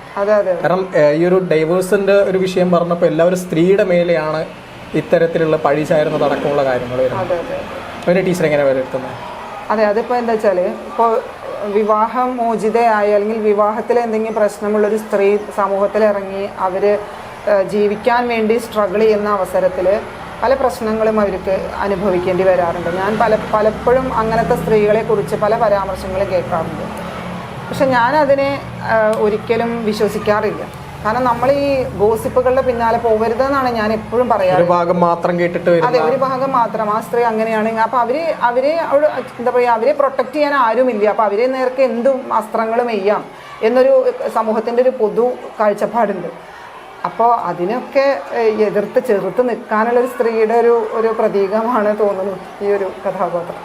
കാരണം ഈ ഒരു ഡൈവേഴ്സിന്റെ ഒരു വിഷയം പറഞ്ഞപ്പോൾ എല്ലാവരും സ്ത്രീയുടെ മേലെയാണ് ഇത്തരത്തിലുള്ള പഴി ചാരുന്നത് അടക്കമുള്ള കാര്യങ്ങൾ വരുന്നത്. അവരെ ടീച്ചർ എങ്ങനെ വിലയിരുത്തുന്നത്? അതെ, അതിപ്പോൾ എന്താ വെച്ചാൽ ഇപ്പോൾ വിവാഹം മോചിതയായ അല്ലെങ്കിൽ വിവാഹത്തിൽ എന്തെങ്കിലും പ്രശ്നമുള്ളൊരു സ്ത്രീ സമൂഹത്തിൽ ഇറങ്ങി അവർ ജീവിക്കാൻ വേണ്ടി സ്ട്രഗിൾ ചെയ്യുന്ന അവസരത്തിൽ പല പ്രശ്നങ്ങളും അവർക്ക് അനുഭവിക്കേണ്ടി വരാറുണ്ട്. ഞാൻ പലപ്പോഴും അങ്ങനത്തെ സ്ത്രീകളെ കുറിച്ച് പല പരാമർശങ്ങളും കേൾക്കാറുണ്ട്. പക്ഷെ ഞാനതിനെ ഒരിക്കലും വിശ്വസിക്കാറില്ല. കാരണം നമ്മൾ ഈ ഗോസിപ്പുകളുടെ പിന്നാലെ പോകരുതെന്നാണ് ഞാൻ എപ്പോഴും പറയാറ്. ഒരു ഭാഗം മാത്രം കേട്ടിട്ട് അതെ, ഒരു ഭാഗം മാത്രം. ആ സ്ത്രീ അങ്ങനെയാണ്, അപ്പൊ അവരെ എന്താ പറയുക, അവരെ പ്രൊട്ടക്ട് ചെയ്യാൻ ആരുമില്ല, അപ്പൊ അവരെ നേർക്ക് എന്തും അസ്ത്രങ്ങളും ചെയ്യാം എന്നൊരു സമൂഹത്തിന്റെ ഒരു പൊതു കാഴ്ചപ്പാടുണ്ട്. അപ്പോൾ അതിനൊക്കെ ചെറുത്ത് നിൽക്കാനുള്ള ഒരു സ്ത്രീയുടെ ഒരു പ്രതീകമാണ് തോന്നുന്നു ഈ ഒരു കഥാപാത്രം.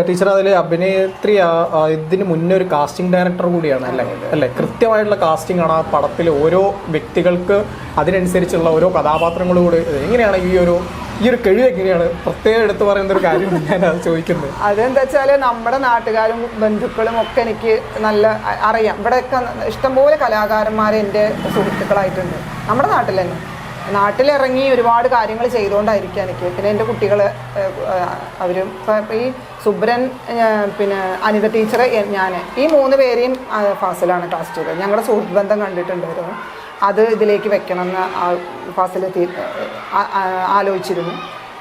ടീച്ചർ അതിൽ അഭിനേത്രി ഇതിന് മുന്നേ ഒരു കാസ്റ്റിംഗ് ഡയറക്ടർ കൂടിയാണ് അല്ലേ? കൃത്യമായിട്ടുള്ള കാസ്റ്റിംഗ് ആണ് ആ പടത്തിൽ. ഓരോ വ്യക്തികൾക്ക് അതിനനുസരിച്ചുള്ള ഓരോ കഥാപാത്രങ്ങളും കൂടി. എങ്ങനെയാണ് ഈ ഒരു കഴിവ് എങ്ങനെയാണ് പ്രത്യേകം എടുത്തു പറയുന്ന ഒരു കാര്യമാണ് ഞാൻ അത് ചോദിക്കുന്നത്. അതെന്താ വെച്ചാൽ നമ്മുടെ നാട്ടുകാരും ബന്ധുക്കളും ഒക്കെ എനിക്ക് നല്ല അറിയാം. ഇവിടെയൊക്കെ ഇഷ്ടംപോലെ കലാകാരന്മാർ എൻ്റെ സുഹൃത്തുക്കളായിട്ടുണ്ട്. നമ്മുടെ നാട്ടിൽ തന്നെ നാട്ടിലിറങ്ങി ഒരുപാട് കാര്യങ്ങൾ ചെയ്തുകൊണ്ടായിരിക്കാം എനിക്ക്. പിന്നെ എൻ്റെ കുട്ടികൾ അവരും ഈ സുബ്രൻ, പിന്നെ അനിത ടീച്ചർ, ഞാൻ ഈ 3 പേരെയും ഫാസിലാണ് കാസ്റ്റ് ചെയ്തത്. ഞങ്ങളുടെ സുഹൃത്ത് ബന്ധം കണ്ടിട്ടുണ്ടായിരുന്നു. അത് ഇതിലേക്ക് വെക്കണമെന്ന് ഫാസിൽ ആലോചിച്ചിരുന്നു.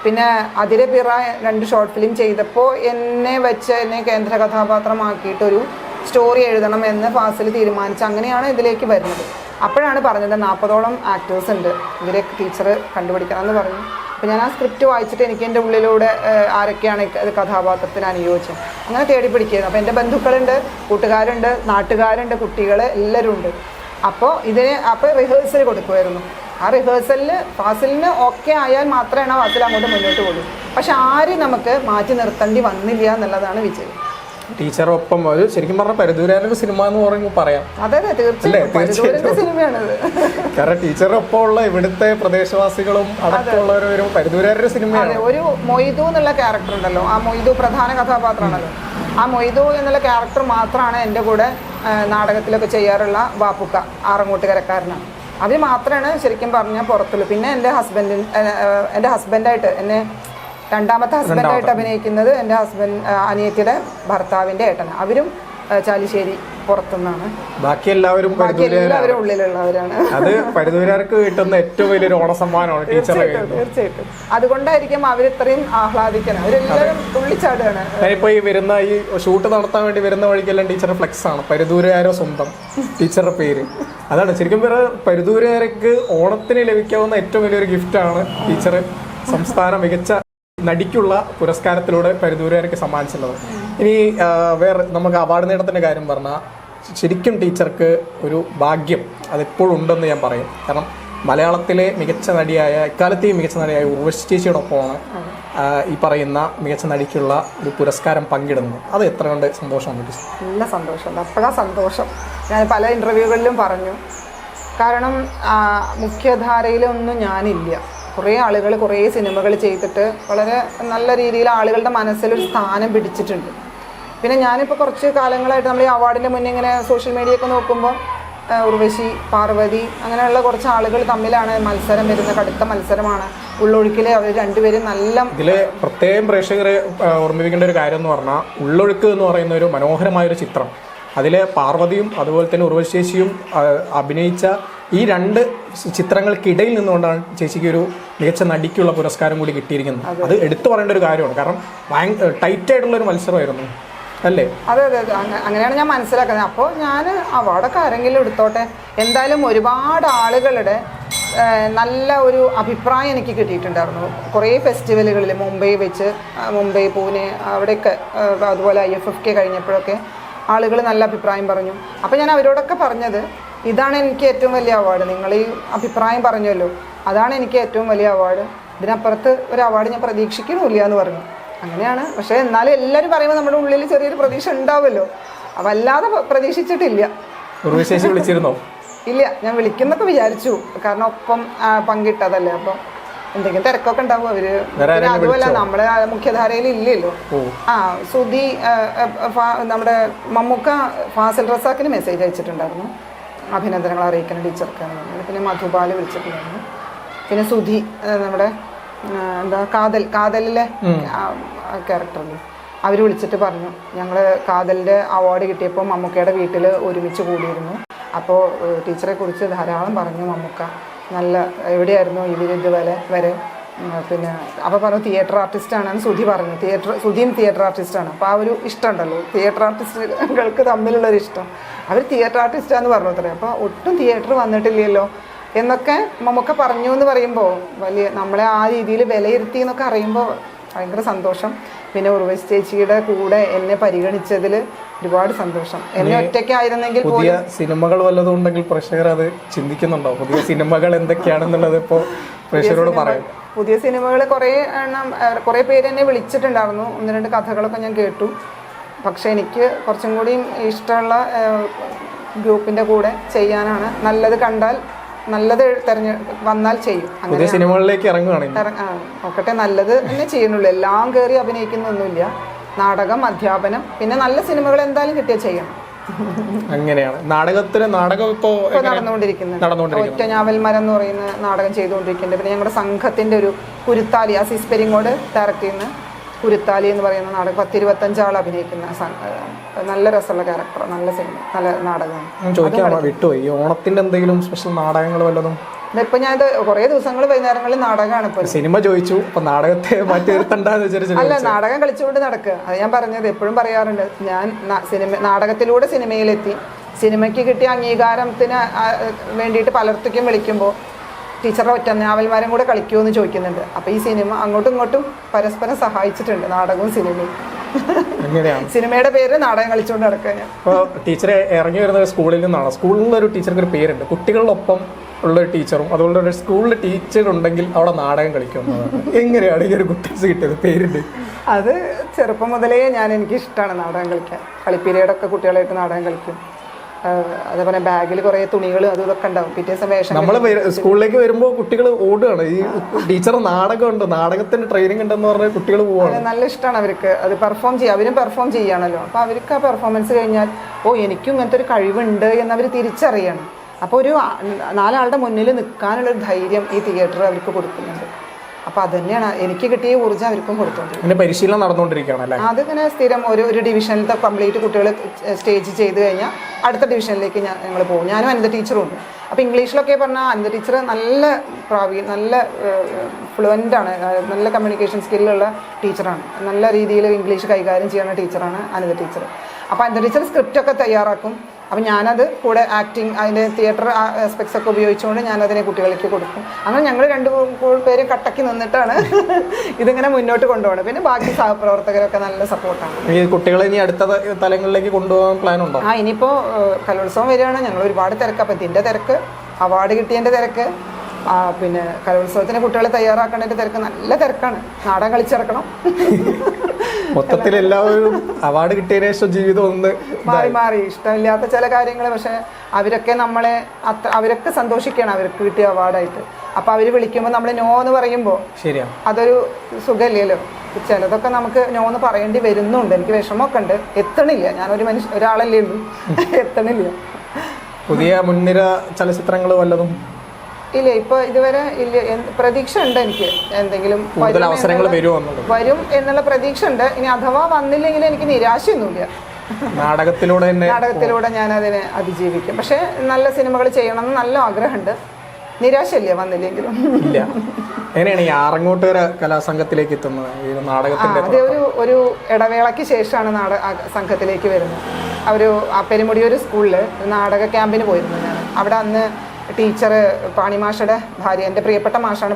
പിന്നെ അതിരെ പിറ 2 ഷോർട്ട് ഫിലിം ചെയ്തപ്പോൾ എന്നെ കേന്ദ്ര കഥാപാത്രമാക്കിയിട്ടൊരു സ്റ്റോറി എഴുതണം എന്ന് ഫാസിൽ തീരുമാനിച്ച് അങ്ങനെയാണ് ഇതിലേക്ക് വരുന്നത്. അപ്പോഴാണ് പറഞ്ഞത് 40ഓളം ആക്ടേഴ്സ് ഉണ്ട്, ഇവരെ ടീച്ചർ കണ്ടുപിടിക്കണം എന്ന് പറഞ്ഞു. അപ്പോൾ ഞാൻ ആ സ്ക്രിപ്റ്റ് വായിച്ചിട്ട് എനിക്ക് എൻ്റെ ഉള്ളിലൂടെ ആരൊക്കെയാണ് കഥാപാത്രത്തിന് അനുയോജ്യം അങ്ങനെ തേടി പിടിക്കുന്നത്. അപ്പോൾ എൻ്റെ ബന്ധുക്കളുണ്ട്, കൂട്ടുകാരുണ്ട്, നാട്ടുകാരുണ്ട്, കുട്ടികൾ എല്ലാവരും ഉണ്ട്. അപ്പോൾ റിഹേഴ്സൽ കൊടുക്കുമായിരുന്നു. ആ റിഹേഴ്സലിൽ ഫാസിലിന് ഓക്കെ ആയാൽ മാത്രമേ ഫാസിൽ അങ്ങോട്ട് മുന്നോട്ട് പോകും. പക്ഷെ ആരും നമുക്ക് മാറ്റി നിർത്തേണ്ടി വന്നില്ല എന്നുള്ളതാണ് വിജയം. ടീച്ചറൊപ്പം ഒരു ശരിക്കും പറഞ്ഞ പരിദൂരാനൊരു സിനിമ എന്ന് പറയുമ്പോൾ പറയാം. അതെ, തീർച്ചയായും സിനിമയാണത്. കാരണം ടീച്ചറൊപ്പം ഉള്ള ഇവിടുത്തെ പ്രദേശവാസികളും അടക്കമുള്ളവരും പരിദൂരാനൊരു സിനിമയാണ്. ഒരു മൊയ്തു എന്നുള്ള ക്യാരക്ടർ ഉണ്ടല്ലോ, ആ മൊയ്തു പ്രധാന കഥാപാത്രമാണല്ലോ. ആ മൊയ്തു എന്നുള്ള ക്യാരക്ടർ മാത്രമാണ് എൻ്റെ കൂടെ നാടകത്തിലൊക്കെ ചെയ്യാറുള്ള ബാപ്പുക്ക, ആറങ്ങോട്ടുകരക്കാരനാണ്. അത് മാത്രമാണ് ശരിക്കും പറഞ്ഞാൽ പുറത്തുള്ളൂ. പിന്നെ എൻ്റെ ഹസ്ബൻഡായിട്ട് എന്നെ രണ്ടാമത്തെ ഹസ്ബൻഡായിട്ട് അഭിനയിക്കുന്നത് എൻ്റെ അനിയത്തിയുടെ ഭർത്താവിൻ്റെ ഏട്ടനാണ്. അവരും ചാലിശ്ശേരി പുറത്തുനിന്നാണ്. ബാക്കി എല്ലാവരും ഉള്ളിലുള്ളവരാണ്. അത് പരിദൂരാർക്ക് കിട്ടുന്ന ഏറ്റവും വലിയൊരു ഓണസമ്മാനമാണ് ടീച്ചറെ. തീർച്ചയായിട്ടും അതുകൊണ്ടായിരിക്കും അവരിത്രയും ആഹ്ലാദിക്കണം. അവരെല്ലാവരും തുള്ളിച്ചാടുകയാണ്. ഞാനിപ്പോ ഈ ഷൂട്ട് നടത്താൻ വേണ്ടി വരുന്ന വഴിക്കെല്ലാം ടീച്ചർ ഫ്ലെക്സ് ആണ്, പരിദൂരാരോ സ്വന്തം ടീച്ചറുടെ പേര്. അതാണ് ശരിക്കും പരിദൂരാർക്ക് ഓണത്തിന് ലഭിക്കാവുന്ന ഏറ്റവും വലിയൊരു ഗിഫ്റ്റാണ് ടീച്ചർ സംസ്ഥാന മികച്ച നടിക്കുള്ള പുരസ്കാരത്തിലൂടെ പരിദൂരാർക്ക് സമ്മാനിച്ചുള്ളത്. ഇനി വേറെ നമുക്ക് അവാർഡ് നേട്ടത്തിൻ്റെ കാര്യം പറഞ്ഞാൽ ശരിക്കും ടീച്ചർക്ക് ഒരു ഭാഗ്യം അതെപ്പോഴും ഉണ്ടെന്ന് ഞാൻ പറയും. കാരണം മലയാളത്തിലെ മികച്ച നടിയായ എക്കാലത്തെയും മികച്ച നടിയായ ഉർവശി ചേച്ചിയോടൊപ്പമാണ് ഈ പറയുന്ന മികച്ച നടിക്കുള്ള ഒരു പുരസ്കാരം പങ്കിടുന്നത്. അത് എത്ര കൊണ്ട് സന്തോഷമുണ്ട്? നല്ല സന്തോഷമുണ്ട്. അപ്പോഴാ സന്തോഷം. ഞാൻ പല ഇൻ്റർവ്യൂകളിലും പറഞ്ഞു. കാരണം മുഖ്യധാരയിലൊന്നും ഞാനില്ല. കുറേ ആളുകൾ കുറേ സിനിമകൾ ചെയ്തിട്ട് വളരെ നല്ല രീതിയിൽ ആളുകളുടെ മനസ്സിലൊരു സ്ഥാനം പിടിച്ചിട്ടുണ്ട്. പിന്നെ ഞാനിപ്പോൾ കുറച്ച് കാലങ്ങളായിട്ട് നമ്മൾ ഈ അവാർഡിൻ്റെ മുന്നേ ഇങ്ങനെ സോഷ്യൽ മീഡിയ ഒക്കെ നോക്കുമ്പോൾ ഉർവശി, പാർവതി അങ്ങനെയുള്ള കുറച്ച് ആളുകൾ തമ്മിലാണ് മത്സരം വരുന്നത്. കടുത്ത മത്സരമാണ്. ഉള്ളൊഴുക്കിലെ അവർ രണ്ടുപേരും നല്ല. ഇതിൽ പ്രത്യേകം പ്രേക്ഷകരെ ഓർമ്മിപ്പിക്കേണ്ട ഒരു കാര്യം എന്ന് പറഞ്ഞാൽ ഉള്ളൊഴുക്ക് എന്ന് പറയുന്ന ഒരു മനോഹരമായൊരു ചിത്രം. അതിൽ പാർവതിയും അതുപോലെ തന്നെ ഉർവശി ചേച്ചിയും അഭിനയിച്ച ഈ 2 ചിത്രങ്ങൾക്കിടയിൽ നിന്നുകൊണ്ടാണ് ചേച്ചിക്ക് ഒരു മികച്ച നടിക്കുള്ള പുരസ്കാരം കൂടി കിട്ടിയിരിക്കുന്നത്. അത് എടുത്തു പറയേണ്ട ഒരു കാര്യമാണ്. കാരണം ടൈറ്റ് ആയിട്ടുള്ളൊരു മത്സരമായിരുന്നു അല്ലേ? അതെ, അങ്ങനെയാണ് ഞാൻ മനസ്സിലാക്കുന്നത്. അപ്പോൾ ഞാൻ അവാർഡൊക്കെ ആരെങ്കിലും എടുത്തോട്ടെ. എന്തായാലും ഒരുപാട് ആളുകളുടെ നല്ല ഒരു അഭിപ്രായം എനിക്ക് കിട്ടിയിട്ടുണ്ടായിരുന്നു. കുറേ ഫെസ്റ്റിവലുകളിൽ മുംബൈ, പൂനെ അവിടെയൊക്കെ, അതുപോലെ IFFK കഴിഞ്ഞപ്പോഴൊക്കെ ആളുകൾ നല്ല അഭിപ്രായം പറഞ്ഞു. അപ്പോൾ ഞാൻ അവരോടൊക്കെ പറഞ്ഞത്, ഇതാണ് എനിക്ക് ഏറ്റവും വലിയ അവാർഡ്. നിങ്ങൾ ഈ അഭിപ്രായം പറഞ്ഞല്ലോ, അതാണ് എനിക്ക് ഏറ്റവും വലിയ അവാർഡ്. ഇതിനപ്പുറത്ത് ഒരു അവാർഡ് ഞാൻ പ്രതീക്ഷിക്കുന്നില്ല എന്ന് പറഞ്ഞു. അങ്ങനെയാണ്. പക്ഷേ എന്നാലും എല്ലാവരും പറയുമ്പോൾ നമ്മുടെ ഉള്ളിൽ ചെറിയൊരു പ്രതീക്ഷ ഉണ്ടാവുമല്ലോ. വല്ലാതെ പ്രതീക്ഷിച്ചിട്ടില്ല. വിളിച്ചിരുന്നോ? ഇല്ല, ഞാൻ വിളിക്കുന്നൊക്കെ വിചാരിച്ചു, കാരണം ഒപ്പം പങ്കിട്ടതല്ലേ. അപ്പം എന്തെങ്കിലും തിരക്കൊക്കെ ഉണ്ടാവും അവര്. അതുമല്ല നമ്മളെ മുഖ്യധാരയിൽ ഇല്ലല്ലോ. സുധി നമ്മുടെ മമ്മൂക്ക ഫാസിൽ റസാക്കിന് മെസ്സേജ് അയച്ചിട്ടുണ്ടായിരുന്നു, അഭിനന്ദനങ്ങൾ അറിയിക്കണം ടീച്ചർക്ക്. പിന്നെ മധുബാല് വിളിച്ചിട്ടുണ്ടായിരുന്നു. പിന്നെ സുധി നമ്മുടെ കാതലിലെ ക്യാരക്ടറിൽ അവർ വിളിച്ചിട്ട് പറഞ്ഞു, ഞങ്ങൾ കാതലിൻ്റെ അവാർഡ് കിട്ടിയപ്പോൾ മമ്മൂക്കയുടെ വീട്ടിൽ ഒരുമിച്ച് കൂടിയിരുന്നു. അപ്പോൾ ടീച്ചറെ കുറിച്ച് ധാരാളം പറഞ്ഞു മമ്മൂക്ക. നല്ല എവിടെയായിരുന്നു ഇതുവരെ പിന്നെ അപ്പോൾ പറഞ്ഞു തിയേറ്റർ ആർട്ടിസ്റ്റാണെന്ന് സുധി പറഞ്ഞു. സുധിയും തിയേറ്റർ ആർട്ടിസ്റ്റാണ്. അപ്പോൾ ആ ഒരു ഇഷ്ടമുണ്ടല്ലോ, തിയേറ്റർ ആർട്ടിസ്റ്റുകൾക്ക് തമ്മിലുള്ളൊരു ഇഷ്ടം. അവർ തിയേറ്റർ ആർട്ടിസ്റ്റാന്ന് പറഞ്ഞു അത്രേ. അപ്പോൾ ഒട്ടും തിയേറ്റർ വന്നിട്ടില്ലല്ലോ എന്നൊക്കെ മമ്മൂക്ക പറഞ്ഞു എന്ന് പറയുമ്പോൾ വലിയ നമ്മളെ ആ രീതിയിൽ വിലയിരുത്തി എന്നൊക്കെ അറിയുമ്പോൾ ഭയങ്കര സന്തോഷം. പിന്നെ ഉർവശി ചേച്ചിയുടെ കൂടെ എന്നെ പരിഗണിച്ചതിൽ ഒരുപാട് സന്തോഷം. എന്നെ ഒറ്റയ്ക്കായിരുന്നെങ്കിൽ പുതിയ സിനിമകൾ വല്ലതും ഉണ്ടെങ്കിൽ പ്രേക്ഷകർ അത് ചിന്തിക്കുന്നുണ്ടോ? പുതിയ സിനിമകൾ എന്തൊക്കെയാണെന്നുള്ളത് ഇപ്പോൾ പ്രേക്ഷകരോട് പറയും. പുതിയ സിനിമകൾ കുറേ പേര് എന്നെ വിളിച്ചിട്ടുണ്ടായിരുന്നു. 1-2 കഥകളൊക്കെ ഞാൻ കേട്ടു. പക്ഷെ എനിക്ക് കുറച്ചും കൂടി ഇഷ്ടമുള്ള ഗ്രൂപ്പിൻ്റെ കൂടെ ചെയ്യാനാണ്. നല്ലത് കണ്ടാൽ നല്ലത് വന്നാൽ ചെയ്യും. പുതിയ സിനിമകളിലേക്ക് നോക്കട്ടെ, നല്ലത് തന്നെ ചെയ്യുന്നുള്ളൂ. എല്ലാം കയറി അഭിനയിക്കുന്നൊന്നുമില്ല. നാടകം, അധ്യാപനം, പിന്നെ നല്ല സിനിമകൾ എന്തായാലും കിട്ടിയാൽ ചെയ്യണം. അങ്ങനെയാണ്. നാടകം ഇപ്പോൾ നടന്നുകൊണ്ടിരിക്കുന്നത്. ഒറ്റഞ്ഞാവൽ മരം എന്ന് പറയുന്ന നാടകം ചെയ്തുകൊണ്ടിരിക്കുന്നുണ്ട്. പിന്നെ ഞങ്ങളുടെ സംഘത്തിന്റെ ഒരു കുരുത്താലി, അസീസ് പെരിങ്ങോട് ഡയറക്റ്റ് ചെയ്യുന്ന കുരുത്താലി എന്ന് പറയുന്ന നാടകം 10-25 ആൾ അഭിനയിക്കുന്ന നല്ല രസമുള്ള ക്യാരക്ടർ, നല്ല സിനിമ, നല്ല നാടകമാണ്. ചോദിക്കാൻ വിട്ടുപോയി, ഓണത്തിന്റെ എന്തെങ്കിലും സ്പെഷ്യൽ നാടകങ്ങൾ വല്ലതും? ഇപ്പൊ ഞാൻ കുറേ ദിവസങ്ങൾ വൈകുന്നേരങ്ങളിൽ നാടകമാണ്. ഇപ്പൊ സിനിമ ചോദിച്ചു, അപ്പൊ നാടകത്തെ മാറ്റി നിർത്തണ്ടെന്ന് വിചാരിച്ചു. അല്ല, നാടകം കളിച്ചുകൊണ്ട് നടക്കുക. അത് ഞാൻ പറഞ്ഞത് എപ്പോഴും പറയാറുണ്ട്. ഞാൻ നാടകത്തിലൂടെ സിനിമയിലെത്തി. സിനിമയ്ക്ക് കിട്ടിയ അംഗീകാരത്തിന് വേണ്ടിയിട്ട് പലർത്തേക്കും വിളിക്കുമ്പോൾ ടീച്ചറുടെ ഒറ്റഞ്ഞാവൽമാരും കൂടെ കളിക്കുമെന്ന് ചോദിക്കുന്നുണ്ട്. അപ്പോൾ ഈ സിനിമ അങ്ങോട്ടും ഇങ്ങോട്ടും പരസ്പരം സഹായിച്ചിട്ടുണ്ട്, നാടകവും സിനിമയും. സിനിമയുടെ പേര് നാടകം കളിച്ചുകൊണ്ട് നടക്കുക. ഞാൻ ഇപ്പോൾ ടീച്ചറെ ഇറങ്ങി വരുന്നത് സ്കൂളിൽ നിന്നാണ്. സ്കൂളിൽ നിന്നൊരു ടീച്ചർക്ക് ഒരു പേരുണ്ട്, കുട്ടികളിലൊപ്പം ഉള്ള ടീച്ചറും. അതുകൊണ്ട് ഒരു സ്കൂളിൽ ടീച്ചർ ഉണ്ടെങ്കിൽ അവിടെ നാടകം കളിക്കുന്നതാണ്. എങ്ങനെയാണ് ഈ ഒരു കുട്ടീസ് കിട്ടിയത് പേരുണ്ട്? അത് ചെറുപ്പം മുതലേ എനിക്ക് ഇഷ്ടമാണ് നാടകം കളിക്കാൻ. കളിപ്പീരിയഡൊക്കെ കുട്ടികളായിട്ട് നാടകം കളിക്കും. അതേപോലെ ബാഗിൽ കുറേ തുണികൾ അതും ഇതൊക്കെ ഉണ്ടാവും. പിറ്റേ സമയം നമ്മൾ സ്കൂളിലേക്ക് വരുമ്പോൾ കുട്ടികൾ ഓടുകയാണ്. ഈ ടീച്ചർ നാടകമുണ്ട്, നാടകത്തിന് ട്രെയിനിങ് ഉണ്ടെന്ന് പറഞ്ഞാൽ കുട്ടികൾ പോവാണ്. നല്ല ഇഷ്ടമാണ് അവർക്ക് അത് പെർഫോം ചെയ്യുക. അവരും പെർഫോം ചെയ്യുകയാണല്ലോ. അപ്പോൾ അവർക്ക് ആ പെർഫോമൻസ് കഴിഞ്ഞാൽ എനിക്കും ഇങ്ങനത്തെ ഒരു കഴിവുണ്ട് എന്നവർ തിരിച്ചറിയണം. അപ്പോൾ ഒരു 4 ആളുടെ മുന്നിൽ നിൽക്കാനുള്ളൊരു ധൈര്യം ഈ തിയേറ്റർ അവർക്ക് കൊടുക്കുന്നുണ്ട്. അപ്പോൾ അത് തന്നെയാണ് എനിക്ക് കിട്ടിയ ഊർജ്ജം അവർക്കും കൊടുത്തോണ്ടിരിക്കുന്നത്. പരിശീലനം നടന്നുകൊണ്ടിരിക്കുകയാണ്. അതിങ്ങനെ സ്ഥിരം ഒരു ഡിവിഷനിലത്തെ കംപ്ലീറ്റ് കുട്ടികൾ സ്റ്റേജ് ചെയ്ത് കഴിഞ്ഞാൽ അടുത്ത ഡിവിഷനിലേക്ക് ഞങ്ങൾ പോകും. ഞാനും അനിത ടീച്ചറും ഉണ്ട്. അപ്പോൾ ഇംഗ്ലീഷിലൊക്കെ പറഞ്ഞാൽ അനിത ടീച്ചർ നല്ല നല്ല ഫ്ലുവൻ്റ് ആണ്, നല്ല കമ്മ്യൂണിക്കേഷൻ സ്കില്ലുള്ള ടീച്ചറാണ്. നല്ല രീതിയിൽ ഇംഗ്ലീഷ് കൈകാര്യം ചെയ്യുന്ന ടീച്ചറാണ് അനിത ടീച്ചർ. അപ്പോൾ അനിത ടീച്ചർ സ്ക്രിപ്റ്റൊക്കെ തയ്യാറാക്കും. അപ്പം ഞാനത് കൂടെ ആക്ടിങ്, അതിൻ്റെ തിയേറ്റർ ആസ്പെക്ട്സ് ഒക്കെ ഉപയോഗിച്ചുകൊണ്ട് ഞാനതിനെ കുട്ടികളിലേക്ക് കൊടുക്കും. അങ്ങനെ ഞങ്ങൾ 2 പേരും കട്ടക്കി നിന്നിട്ടാണ് ഇതിങ്ങനെ മുന്നോട്ട് കൊണ്ടുപോകുന്നത്. പിന്നെ ബാക്കി സഹപ്രവർത്തകരൊക്കെ നല്ല സപ്പോർട്ടാണ്. ഈ കുട്ടികളെ ഇനി അടുത്ത തലങ്ങളിലേക്ക് കൊണ്ടുപോകാൻ പ്ലാൻ ഉണ്ടോ? ഇനിയിപ്പോൾ കലോത്സവം വരികയാണ്. ഞങ്ങൾ ഒരുപാട് തിരക്ക്. അപ്പം ഇതിൻ്റെ തിരക്ക്, അവാർഡ് കിട്ടിയതിൻ്റെ തിരക്ക്, പിന്നെ കലോത്സവത്തിന് കുട്ടികളെ തയ്യാറാക്കേണ്ടതിൻ്റെ തിരക്ക്, നല്ല തിരക്കാണ്. നാടകം കളിച്ചിറക്കണം. മൊത്തത്തിൽ എല്ലാവരും അവാർഡ് കിട്ടിയതിനു ശേഷം ജീവിതം ഒന്ന് മാറി ഇഷ്ടമില്ലാത്ത ചില കാര്യങ്ങൾ. പക്ഷെ അവരൊക്കെ അവരൊക്കെ സന്തോഷിക്കണം അവർക്ക് കിട്ടിയ അവാർഡായിട്ട്. അപ്പൊ അവര് വിളിക്കുമ്പോൾ നമ്മൾ നോ എന്ന് പറയുമ്പോൾ ശരിയാണ്, അതൊരു സുഖമില്ലല്ലോ. ചിലതൊക്കെ നമുക്ക് നോ എന്ന് പറയേണ്ടി വരുന്നുണ്ട്. എനിക്ക് വിഷമമൊക്കെ ഉണ്ട്. എത്തണില്ല. ഞാനൊരു ഒരാളല്ലേ ഉള്ളൂ, എത്തണില്ല. പുതിയ മുൻനിര ചലച്ചിത്രങ്ങൾ വല്ലതും ഇല്ല, ഇപ്പൊ ഇതുവരെ ഇല്ല. പ്രതീക്ഷ ഉണ്ട് എനിക്ക് എന്തെങ്കിലും അവസരങ്ങൾ വരും എന്നുള്ള പ്രതീക്ഷ ഉണ്ട്. ഇനി അഥവാ വന്നില്ലെങ്കിൽ എനിക്ക് നിരാശയൊന്നുമില്ല. നാടകത്തിലൂടെ ഞാൻ അതിനെ അതിജീവിക്കും. പക്ഷെ നല്ല സിനിമകൾ ചെയ്യണമെന്ന് നല്ല ആഗ്രഹമുണ്ട്. നിരാശയില്ല വന്നില്ലെങ്കിലും. എങ്ങനെയാണ് ഈ ആറങ്ങോട്ടുകര കലാസംഘത്തിലേക്ക് എത്തുന്നത്? അത് ഒരു ഇടവേളയ്ക്ക് ശേഷമാണ് സംഘത്തിലേക്ക് വരുന്നത്. പെരുമുടിയൊരു സ്കൂളിൽ നാടക ക്യാമ്പിന് പോയിരുന്നു ഞാൻ. അവിടെ അന്ന് ടീച്ചർ പാണിമാഷയുടെ ഭാര്യ, എൻ്റെ പ്രിയപ്പെട്ട മാഷാണ്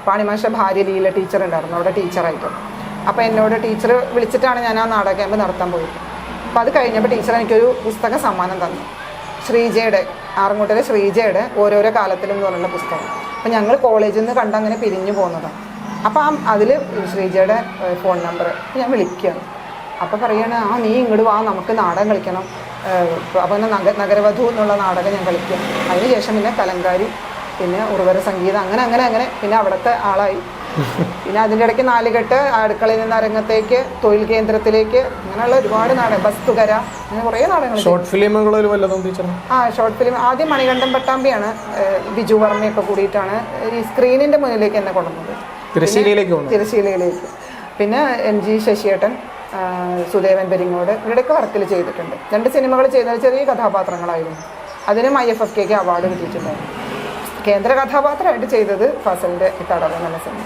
പാണിമാഷയുടെ ഭാര്യ ലീല ടീച്ചർ ഉണ്ടായിരുന്നു അവിടെ ടീച്ചറായിട്ട്. അപ്പോൾ എന്നോട് ടീച്ചർ വിളിച്ചിട്ടാണ് ഞാൻ ആ നാടക ക്യാമ്പ് നടത്താൻ പോയത്. അപ്പോൾ അത് കഴിഞ്ഞപ്പോൾ ടീച്ചർ എനിക്കൊരു പുസ്തക സമ്മാനം തന്നു. ശ്രീജയുടെ, ആറങ്ങോട്ടിലെ ശ്രീജയുടെ ഓരോരോ കാലത്തിലും എന്ന് പറഞ്ഞുള്ള പുസ്തകം. അപ്പോൾ ഞങ്ങൾ കോളേജിൽ നിന്ന് കണ്ടങ്ങനെ പിരിഞ്ഞു പോകുന്നതാണ്. അപ്പം അതിൽ ശ്രീജയുടെ ഫോൺ നമ്പർ ഞാൻ വിളിക്കുകയാണ്. അപ്പോൾ പറയണ നീ ഇങ്ങോട്ട് വാ, നമുക്ക് നാടകം കളിക്കണം. അപ്പോൾ നഗരവധു എന്നുള്ള നാടകം ഞാൻ കളിക്കും. അതിനുശേഷം പിന്നെ കലങ്കാരി, പിന്നെ ഉർവര സംഗീതം, അങ്ങനെ അങ്ങനെ അങ്ങനെ പിന്നെ അവിടുത്തെ ആളായി. പിന്നെ അതിൻ്റെ ഇടയ്ക്ക് നാലുകെട്ട്, അടുക്കളയിൽ നിന്ന് അരങ്ങത്തേക്ക്, തൊഴിൽ കേന്ദ്രത്തിലേക്ക്, അങ്ങനെയുള്ള ഒരുപാട് നാടകം, ബസ്തുകര, അങ്ങനെ കുറേ നാടകങ്ങൾ. ഷോർട്ട് ഫിലിമുകളിൽ വല്ലതും ടീച്ചർ? ഷോർട്ട് ഫിലിം ആദ്യം മണികണ്ഠൻ പട്ടാമ്പിയാണ്, ബിജു വർമ്മയൊക്കെ കൂടിയിട്ടാണ് ഈ സ്ക്രീനിൻ്റെ മുന്നിലേക്ക് എന്നെ കൊണ്ടുവന്നത്, തിരശ്ശീലയിലേക്ക്. പിന്നെ NG ശശിയേട്ടൻ, സുദേവൻ പെരിങ്ങോട്, ഇവിടെയൊക്കെ വർക്കിൽ ചെയ്തിട്ടുണ്ട്. 2 സിനിമകൾ ചെയ്യുന്നത് ചെറിയ കഥാപാത്രങ്ങളായിരുന്നു. അതിനും IFFK അവാർഡ് കിട്ടിയിട്ടുണ്ടായിരുന്നു. കേന്ദ്ര കഥാപാത്രമായിട്ട് ചെയ്തത് ഫസലിൻ്റെ തടവ് എന്നുള്ള സിനിമ.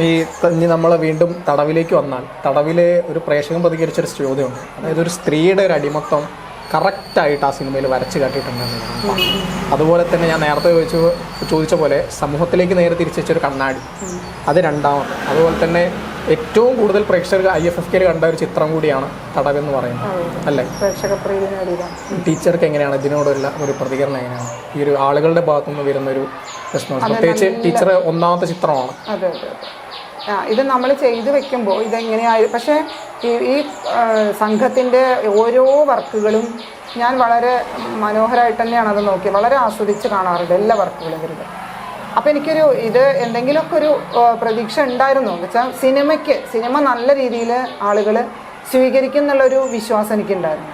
ഈ നമ്മൾ വീണ്ടും തടവിലേക്ക് വന്നാൽ, തടവിലെ ഒരു പ്രേക്ഷകൻ പ്രതികരിച്ചൊരു ചോദ്യമുണ്ട്. അതായത് ഒരു സ്ത്രീയുടെ ഒരു അടിമത്തം കറക്റ്റായിട്ട് ആ സിനിമയിൽ വരച്ച് കാട്ടിയിട്ടുണ്ടെന്ന്. അതുപോലെ തന്നെ ഞാൻ നേരത്തെ ചോദിച്ച പോലെ സമൂഹത്തിലേക്ക് നേരെ തിരിച്ചൊരു കണ്ണാടി, അത് രണ്ടാമത്. അതുപോലെ തന്നെ ഏറ്റവും കൂടുതൽ പ്രേക്ഷകർ IFFK കണ്ട ഒരു ചിത്രം കൂടിയാണ് തടവെന്ന് പറയുന്നത്, അല്ലേ? ടീച്ചർക്ക് എങ്ങനെയാണ് ഇതിനോടുള്ള ഒരു പ്രതികരണം? എങ്ങനെയാണ് ഈ ഒരു ആളുകളുടെ ഭാഗത്തുനിന്ന് വരുന്നൊരു റെസ്പോൺസ്? പ്രത്യേകിച്ച് ടീച്ചർ ഒന്നാമത്തെ ചിത്രമാണ്. അതെ അതെ അതെ, ഇത് നമ്മൾ ചെയ്തു വെക്കുമ്പോൾ ഇതെങ്ങനെയായി, പക്ഷേ ഈ സംഘത്തിൻ്റെ ഓരോ വർക്കുകളും ഞാൻ വളരെ മനോഹരമായിട്ട് തന്നെയാണ് അത് നോക്കിയത്, വളരെ ആസ്വദിച്ച് കാണാറുണ്ട് എല്ലാ വർക്കുകളും ഇവരുടെ. അപ്പോൾ എനിക്കൊരു എന്തെങ്കിലുമൊക്കെ ഒരു പ്രതീക്ഷ ഉണ്ടായിരുന്നു. എന്ന് വെച്ചാൽ സിനിമ നല്ല രീതിയിൽ ആളുകൾ സ്വീകരിക്കും എന്നുള്ളൊരു വിശ്വാസം എനിക്കുണ്ടായിരുന്നു.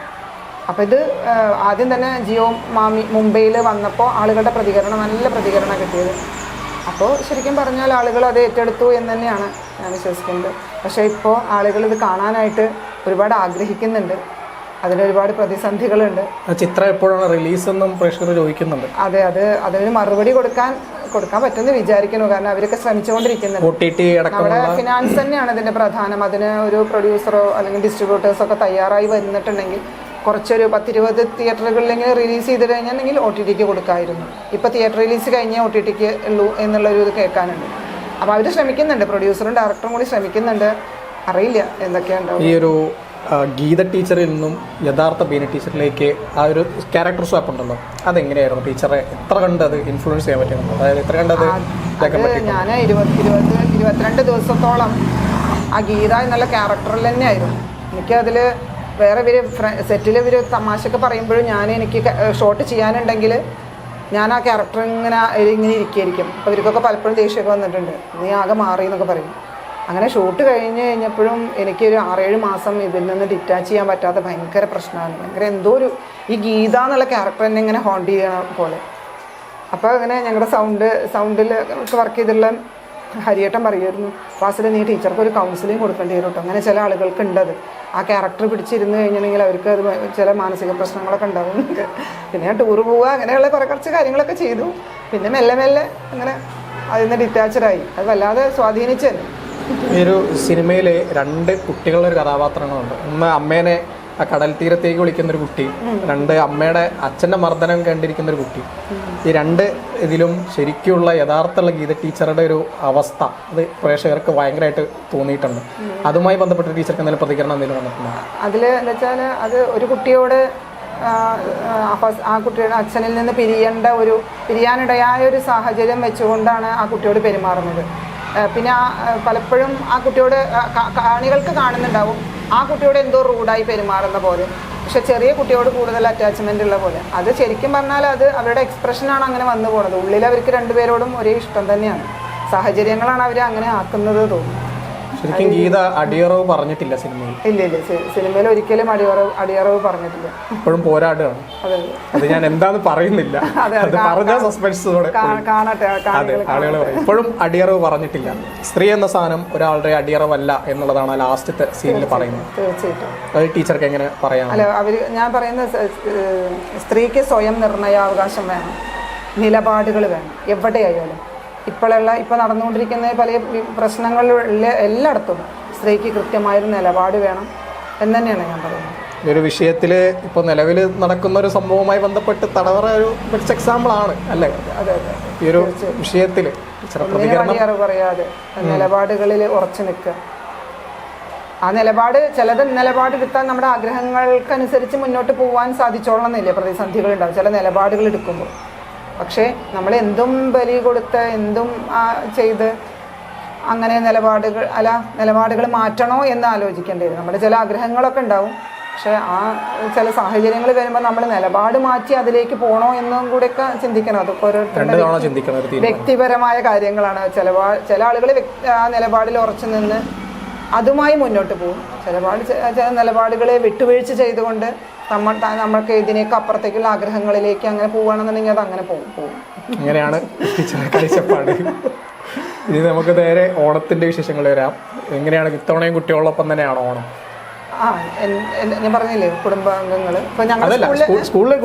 അപ്പോൾ ഇത് ആദ്യം തന്നെ ജിയോ മാമി മുംബൈയിൽ വന്നപ്പോൾ ആളുകളുടെ പ്രതികരണം, നല്ല പ്രതികരണം കിട്ടിയത്. അപ്പോൾ ശരിക്കും പറഞ്ഞാൽ ആളുകൾ അത് ഏറ്റെടുത്തു എന്ന് തന്നെയാണ് ഞാൻ വിശ്വസിക്കുന്നത്. പക്ഷേ ഇപ്പോൾ ആളുകൾ ഇത് കാണാനായിട്ട് ഒരുപാട് ആഗ്രഹിക്കുന്നുണ്ട്, അതിനൊരുപാട് പ്രതിസന്ധികളുണ്ട്. ചിത്രം എപ്പോഴാണ് റിലീസെന്നും പ്രേക്ഷകർ ചോദിക്കുന്നുണ്ട്. അതെ, അതിന് മറുപടി കൊടുക്കാൻ പറ്റുമെന്ന് വിചാരിക്കുന്നു. കാരണം അവരൊക്കെ ശ്രമിച്ചുകൊണ്ടിരിക്കുന്നുണ്ട്. നമ്മുടെ ഫിനാൻസ് തന്നെയാണ് ഇതിൻ്റെ പ്രധാനം. അതിന് ഒരു പ്രൊഡ്യൂസറോ അല്ലെങ്കിൽ ഡിസ്ട്രിബ്യൂട്ടേഴ്സോ ഒക്കെ തയ്യാറായി വന്നിട്ടുണ്ടെങ്കിൽ കുറച്ചൊരു 10-20 തിയേറ്ററുകളിലെങ്കിലും റിലീസ് ചെയ്ത് കഴിഞ്ഞിട്ടുണ്ടെങ്കിൽ OTTക്ക് കൊടുക്കാമായിരുന്നു. ഇപ്പോൾ തിയേറ്റർ റിലീസ് കഴിഞ്ഞേ OTTക്ക് ഉള്ളൂ എന്നുള്ളൊരു ഇത് കേൾക്കാനുണ്ട്. അപ്പോൾ അവർ ശ്രമിക്കുന്നുണ്ട്, പ്രൊഡ്യൂസറും ഡയറക്ടറും കൂടി ശ്രമിക്കുന്നുണ്ട്. അറിയില്ല എന്തൊക്കെയുണ്ടാവും. ഈ ഒരു ഗീത ടീച്ചറിൽ നിന്നും യഥാർത്ഥ ബീന ടീച്ചറിലേക്ക് ആ ഒരു ക്യാരക്ടർ സ്വാപ്പ് ഉണ്ടല്ലോ, അതെങ്ങനെയായിരുന്നു ടീച്ചറെ എത്ര കണ്ടത് ഇൻഫ്ലുവൻസ് ചെയ്യാൻ പറ്റുന്നുണ്ടോ? അതായത് എത്ര കണ്ടത്? ഞാൻ 22 ദിവസത്തോളം ആ ഗീത എന്നുള്ള ക്യാരക്ടറിൽ തന്നെയായിരുന്നു. എനിക്കതിൽ വേറെ സെറ്റിൽ തമാശയൊക്കെ പറയുമ്പോഴും എനിക്ക് ഷോട്ട് ചെയ്യാനുണ്ടെങ്കിൽ ഞാൻ ആ ക്യാരക്ടർ ഇങ്ങനെ ഇരിക്കുകയായിരിക്കും. അപ്പോൾ ഇവർക്കൊക്കെ പലപ്പോഴും ദേഷ്യമൊക്കെ വന്നിട്ടുണ്ട്, നീ ആകെ മാറി എന്നൊക്കെ പറയും. അങ്ങനെ ഷൂട്ട് കഴിഞ്ഞപ്പോഴും എനിക്കൊരു 6-7 മാസം ഇതിൽ നിന്ന് ഡിറ്റാച്ച് ചെയ്യാൻ പറ്റാത്ത ഭയങ്കര പ്രശ്നമാണ്. ഭയങ്കര എന്തോ ഈ ഗീത എന്നുള്ള ക്യാരക്ടർ എന്നെ ഇങ്ങനെ ഹോണ്ട് ചെയ്യണ പോലെ. അപ്പോൾ അങ്ങനെ ഞങ്ങളുടെ സൗണ്ടിൽ വർക്ക് ചെയ്തിട്ടുള്ള ഹരിയേട്ടൻ പറയുമായിരുന്നു, ഫാസിൽ നീ ടീച്ചർക്ക് ഒരു കൗൺസിലിംഗ് കൊടുക്കേണ്ടി വരും കേട്ടോ. അങ്ങനെ ചില ആളുകൾക്ക് ഉണ്ടത്, ആ ക്യാരക്ടർ പിടിച്ചിരുന്ന് കഴിഞ്ഞിട്ടുണ്ടെങ്കിൽ അവർക്ക് അത് ചില മാനസിക പ്രശ്നങ്ങളൊക്കെ ഉണ്ടാവും. പിന്നെ ഞാൻ ടൂർ പോവുക, അങ്ങനെയുള്ള കുറച്ച് കാര്യങ്ങളൊക്കെ ചെയ്തു. പിന്നെ മെല്ലെ അങ്ങനെ അതിൽ നിന്ന് ഡിറ്റാച്ചഡായി. അത് വല്ലാതെ സ്വാധീനിച്ചത്. ഈ ഒരു സിനിമയിൽ 2 കുട്ടികളുടെ ഒരു കഥാപാത്രങ്ങളുണ്ട്. ഒന്ന് അമ്മേനെ ആ കടൽ തീരത്തേക്ക് വിളിക്കുന്നൊരു കുട്ടി, 2 അമ്മയുടെ അച്ഛൻ്റെ മർദ്ദനം കണ്ടിരിക്കുന്ന ഒരു കുട്ടി. ഈ 2 ഇതിലും ശരിക്കുള്ള യഥാർത്ഥമുള്ള ഗീത ടീച്ചറുടെ ഒരു അവസ്ഥ അത് പ്രേക്ഷകർക്ക് ഭയങ്കരമായിട്ട് തോന്നിയിട്ടുണ്ട്. അതുമായി ബന്ധപ്പെട്ട ടീച്ചർക്ക് എന്തെങ്കിലും പ്രതികരണം എന്തെങ്കിലും വന്നിട്ടുണ്ടോ? അതിൽ എന്താ വെച്ചാൽ അത് ഒരു കുട്ടിയോട് ആ കുട്ടിയുടെ അച്ഛനിൽ നിന്ന് പിരിയാനിടയായ ഒരു സാഹചര്യം വെച്ചുകൊണ്ടാണ് ആ കുട്ടിയോട് പെരുമാറുന്നത്. പിന്നെ പലപ്പോഴും ആ കുട്ടിയോട് കാണികൾക്ക് കാണുന്നുണ്ടാവും ആ കുട്ടിയോട് എന്തോ റൂഡായി പെരുമാറുന്ന പോലെ, പക്ഷെ ചെറിയ കുട്ടിയോട് കൂടുതൽ അറ്റാച്ച്മെൻ്റ് ഉള്ള പോലെ. അത് ശരിക്കും പറഞ്ഞാൽ അത് അവരുടെ എക്സ്പ്രഷനാണ് അങ്ങനെ വന്നു പോകുന്നത്. ഉള്ളിൽ അവർക്ക് 2 പേരോടും ഒരേ ഇഷ്ടം തന്നെയാണ്. സാഹചര്യങ്ങളാണ് അവരെ അങ്ങനെ ആക്കുന്നത് തോന്നുന്നു. ശരിക്കും ഗീത അടിയറവ് പറഞ്ഞിട്ടില്ല സിനിമയിൽ. ഇല്ല, സിനിമയിൽ ഒരിക്കലും അടിയറവ് പറഞ്ഞിട്ടില്ല. ഇപ്പോഴും പോരാടുകയാണ്. അത് ഞാൻ എന്താന്ന് പറയുന്നില്ല, ഇപ്പോഴും അടിയറവ് പറഞ്ഞിട്ടില്ല. സ്ത്രീ എന്ന സാധനം ഒരാളുടെ അടിയറവല്ല എന്നുള്ളതാണ് ലാസ്റ്റത്തെ സീനിൽ പറയുന്നത്. തീർച്ചയായിട്ടും അത് ടീച്ചർക്ക് എങ്ങനെ പറയാം? ഞാൻ പറയുന്നത് സ്ത്രീക്ക് സ്വയം നിർണയാവകാശം വേണം, നിലപാടുകൾ വേണം. എവിടെയായാലും ഇപ്പോൾ നടന്നുകൊണ്ടിരിക്കുന്ന പല പ്രശ്നങ്ങളിൽ എല്ലായിടത്തും സ്ത്രീക്ക് കൃത്യമായൊരു നിലപാട് വേണം എന്ന് തന്നെയാണ് ഞാൻ പറയുന്നത്. ഈ ഒരു വിഷയത്തിൽ ഇപ്പോൾ നിലവിൽ നടക്കുന്ന ഒരു സംഭവവുമായി ബന്ധപ്പെട്ട് തടവറ ഒരു ബെസ്റ്റ് എക്സാമ്പിൾ ആണ്, അല്ലേ? അതെ. ഈ ഒരു വിഷയത്തിൽ പറയാതെ നിലപാടുകളിൽ ഉറച്ചു നിൽക്കുക. ആ നിലപാടെടുത്താൽ നമ്മുടെ ആഗ്രഹങ്ങൾക്കനുസരിച്ച് മുന്നോട്ട് പോകാൻ സാധിച്ചോളണമെന്നില്ല. പ്രതിസന്ധികളുണ്ടാവും ചില നിലപാടുകൾ എടുക്കുമ്പോൾ. പക്ഷേ നമ്മൾ എന്തും ബലി കൊടുത്ത് എന്തും ചെയ്ത് അങ്ങനെ നിലപാടുകൾ മാറ്റണോ എന്ന് ആലോചിക്കേണ്ടി വരും. നമ്മുടെ ചില ആഗ്രഹങ്ങളൊക്കെ ഉണ്ടാവും, പക്ഷെ ആ ചില സാഹചര്യങ്ങൾ വരുമ്പോൾ നമ്മൾ നിലപാട് മാറ്റി അതിലേക്ക് പോകണോ എന്നും കൂടെയൊക്കെ ചിന്തിക്കണം. അതൊക്കെ ഓരോരുത്തരുടെ വ്യക്തിപരമായ കാര്യങ്ങളാണ്. ചില ആളുകൾ ആ നിലപാടിൽ ഉറച്ചു നിന്ന് അതുമായി മുന്നോട്ട് പോകും. ചില നിലപാടുകളെ വിട്ടുവീഴ്ച ചെയ്തുകൊണ്ട് നമ്മൾക്ക് ഇതിനേക്ക് അപ്പുറത്തേക്കുള്ള ആഗ്രഹങ്ങളിലേക്ക് അങ്ങനെ പോവുകയാണെന്നുണ്ടെങ്കിൽ അത് അങ്ങനെ പോകും. അങ്ങനെയാണ് ടീച്ചറെ കാഴ്ചപ്പാട്. ഇനി നമുക്ക് നേരെ ഓണത്തിന്റെ വിശേഷങ്ങൾ വരാം. എങ്ങനെയാണ് ഇത്തവണയും കുട്ടികളോടൊപ്പം തന്നെയാണോ ഓണം? ഞാൻ പറഞ്ഞില്ലേ, കുടുംബാംഗങ്ങൾ ഇപ്പൊ ഞങ്ങൾ സ്കൂളില്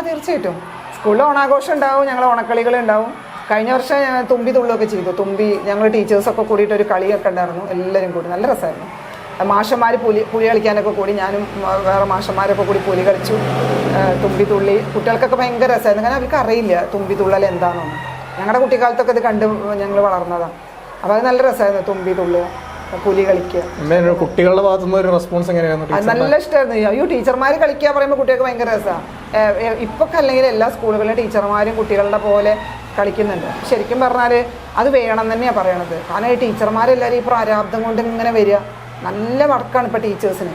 തീർച്ചയായിട്ടും സ്കൂളിൽ ഓണാഘോഷം ഉണ്ടാവും, ഞങ്ങൾ ഓണക്കളികൾ ഉണ്ടാവും. കഴിഞ്ഞ വർഷം തുമ്പി തുള്ളുമൊക്കെ ചെയ്തു. ഞങ്ങൾ ടീച്ചേഴ്സൊക്കെ കൂടിയിട്ട് ഒരു കളിയൊക്കെ ഉണ്ടായിരുന്നു, എല്ലാവരും കൂടി നല്ല രസമായിരുന്നു. മാഷന്മാർ പുലി കളിക്കാനൊക്കെ കൂടി, ഞാനും വേറെ മാഷന്മാരൊക്കെ കൂടി പുലി കളിച്ചു, തുമ്പി തുള്ളി. കുട്ടികൾക്കൊക്കെ ഭയങ്കര രസമായിരുന്നു, കാരണം അവർക്ക് അറിയില്ല തുമ്പി തുള്ളൽ എന്താണെന്ന്. ഞങ്ങളുടെ കുട്ടിക്കാലത്തൊക്കെ ഇത് കണ്ട് ഞങ്ങൾ വളർന്നതാണ്. അപ്പോൾ അത് നല്ല രസമായിരുന്നു, തുമ്പി തുള്ളുക, പുലി കളിക്കുക. കുട്ടികളുടെ ഭാഗത്തുനിന്ന് ഒരു റെസ്പോൺസ് എങ്ങനെയായിരുന്നു? അത് നല്ല ഇഷ്ടമായിരുന്നു. അയ്യോ, ടീച്ചർമാർ കളിക്കുക പറയുമ്പോൾ കുട്ടികൾക്ക് ഭയങ്കര രസമാണ്. ഇപ്പൊക്കെ അല്ലെങ്കിൽ എല്ലാ സ്കൂളുകളിലും ടീച്ചർമാരും കുട്ടികളുടെ പോലെ കളിക്കുന്നുണ്ട്. ശരിക്കും പറഞ്ഞാൽ അത് വേണം തന്നെയാണ് പറയണത്. കാരണം ഈ ടീച്ചർമാരെല്ലാവരും ഈ പ്രാരാബ്ദം കൊണ്ട് ഇങ്ങനെ വരിക, നല്ല വർക്കാണ് ഇപ്പോൾ ടീച്ചേഴ്സിന്.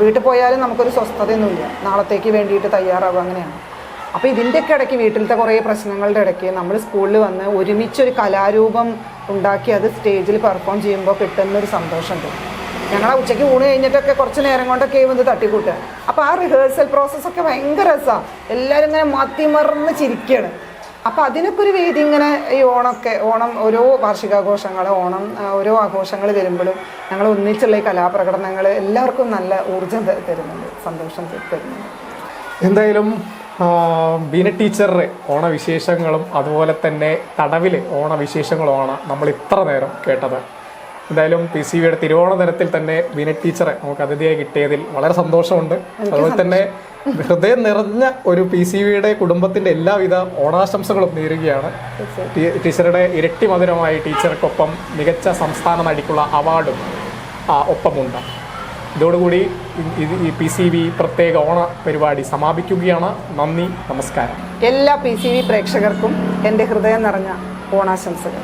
വീട്ടിൽ പോയാലും നമുക്കൊരു സ്വസ്ഥതയൊന്നുമില്ല, നാളത്തേക്ക് വേണ്ടിയിട്ട് തയ്യാറാവുക, അങ്ങനെയാണ്. അപ്പോൾ ഇതിൻ്റെയൊക്കെ ഇടയ്ക്ക്, വീട്ടിലത്തെ കുറേ പ്രശ്നങ്ങളുടെ ഇടയ്ക്ക് നമ്മൾ സ്കൂളിൽ വന്ന് ഒരുമിച്ചൊരു കലാരൂപം ഉണ്ടാക്കി അത് സ്റ്റേജിൽ പെർഫോം ചെയ്യുമ്പോൾ കിട്ടുന്നൊരു സന്തോഷമുണ്ട്. ഞങ്ങൾ ഉച്ചയ്ക്ക് ഊണ് കഴിഞ്ഞിട്ടൊക്കെ കുറച്ച് നേരം കൊണ്ടൊക്കെ വന്ന് തട്ടിക്കൂട്ടുക. അപ്പോൾ ആ റിഹേഴ്സൽ പ്രോസസ്സൊക്കെ ഭയങ്കര രസമാണ്. എല്ലാവരും ഇങ്ങനെ മത്തിമറന്ന് ചിരിക്കുകയാണ്. അപ്പോൾ അതിനൊക്കെ ഒരു വേദി ഇങ്ങനെ ഈ ഓണം ഓരോ വാർഷികാഘോഷങ്ങൾ, ഓരോ ആഘോഷങ്ങൾ വരുമ്പോഴും ഞങ്ങൾ ഒന്നിച്ചുള്ള ഈ കലാപ്രകടനങ്ങൾ എല്ലാവർക്കും നല്ല ഊർജ്ജം തരുന്നുണ്ട്, സന്തോഷം തരുന്നുണ്ട്. എന്തായാലും ബീന ടീച്ചറുടെ ഓണവിശേഷങ്ങളും അതുപോലെ തന്നെ തടവിലെ ഓണവിശേഷങ്ങളുമാണ് നമ്മൾ ഇത്ര നേരം കേട്ടത്. എന്തായാലും PCBയുടെ തിരുവോണ ദിനത്തിൽ തന്നെ ബീന ടീച്ചറെ നമുക്ക് അതിഥിയായി കിട്ടിയതിൽ വളരെ സന്തോഷമുണ്ട്. അതുപോലെ തന്നെ ഹൃദയം നിറഞ്ഞ ഒരു PCBയുടെ കുടുംബത്തിന്റെ എല്ലാവിധ ഓണാശംസകളും നേരുകയാണ്. ടീച്ചറുടെ ഇരട്ടി മധുരമായി ടീച്ചർക്കൊപ്പം മികച്ച സംസ്ഥാന നടിക്കുള്ള അവാർഡും ഒപ്പമുണ്ട്. ഇതോടുകൂടി ഈ PCB പ്രത്യേക ഓണ പരിപാടി സമാപിക്കുകയാണ്. നന്ദി, നമസ്കാരം. എല്ലാ PCB പ്രേക്ഷകർക്കും എൻ്റെ ഹൃദയം നിറഞ്ഞ ഓണാശംസകൾ.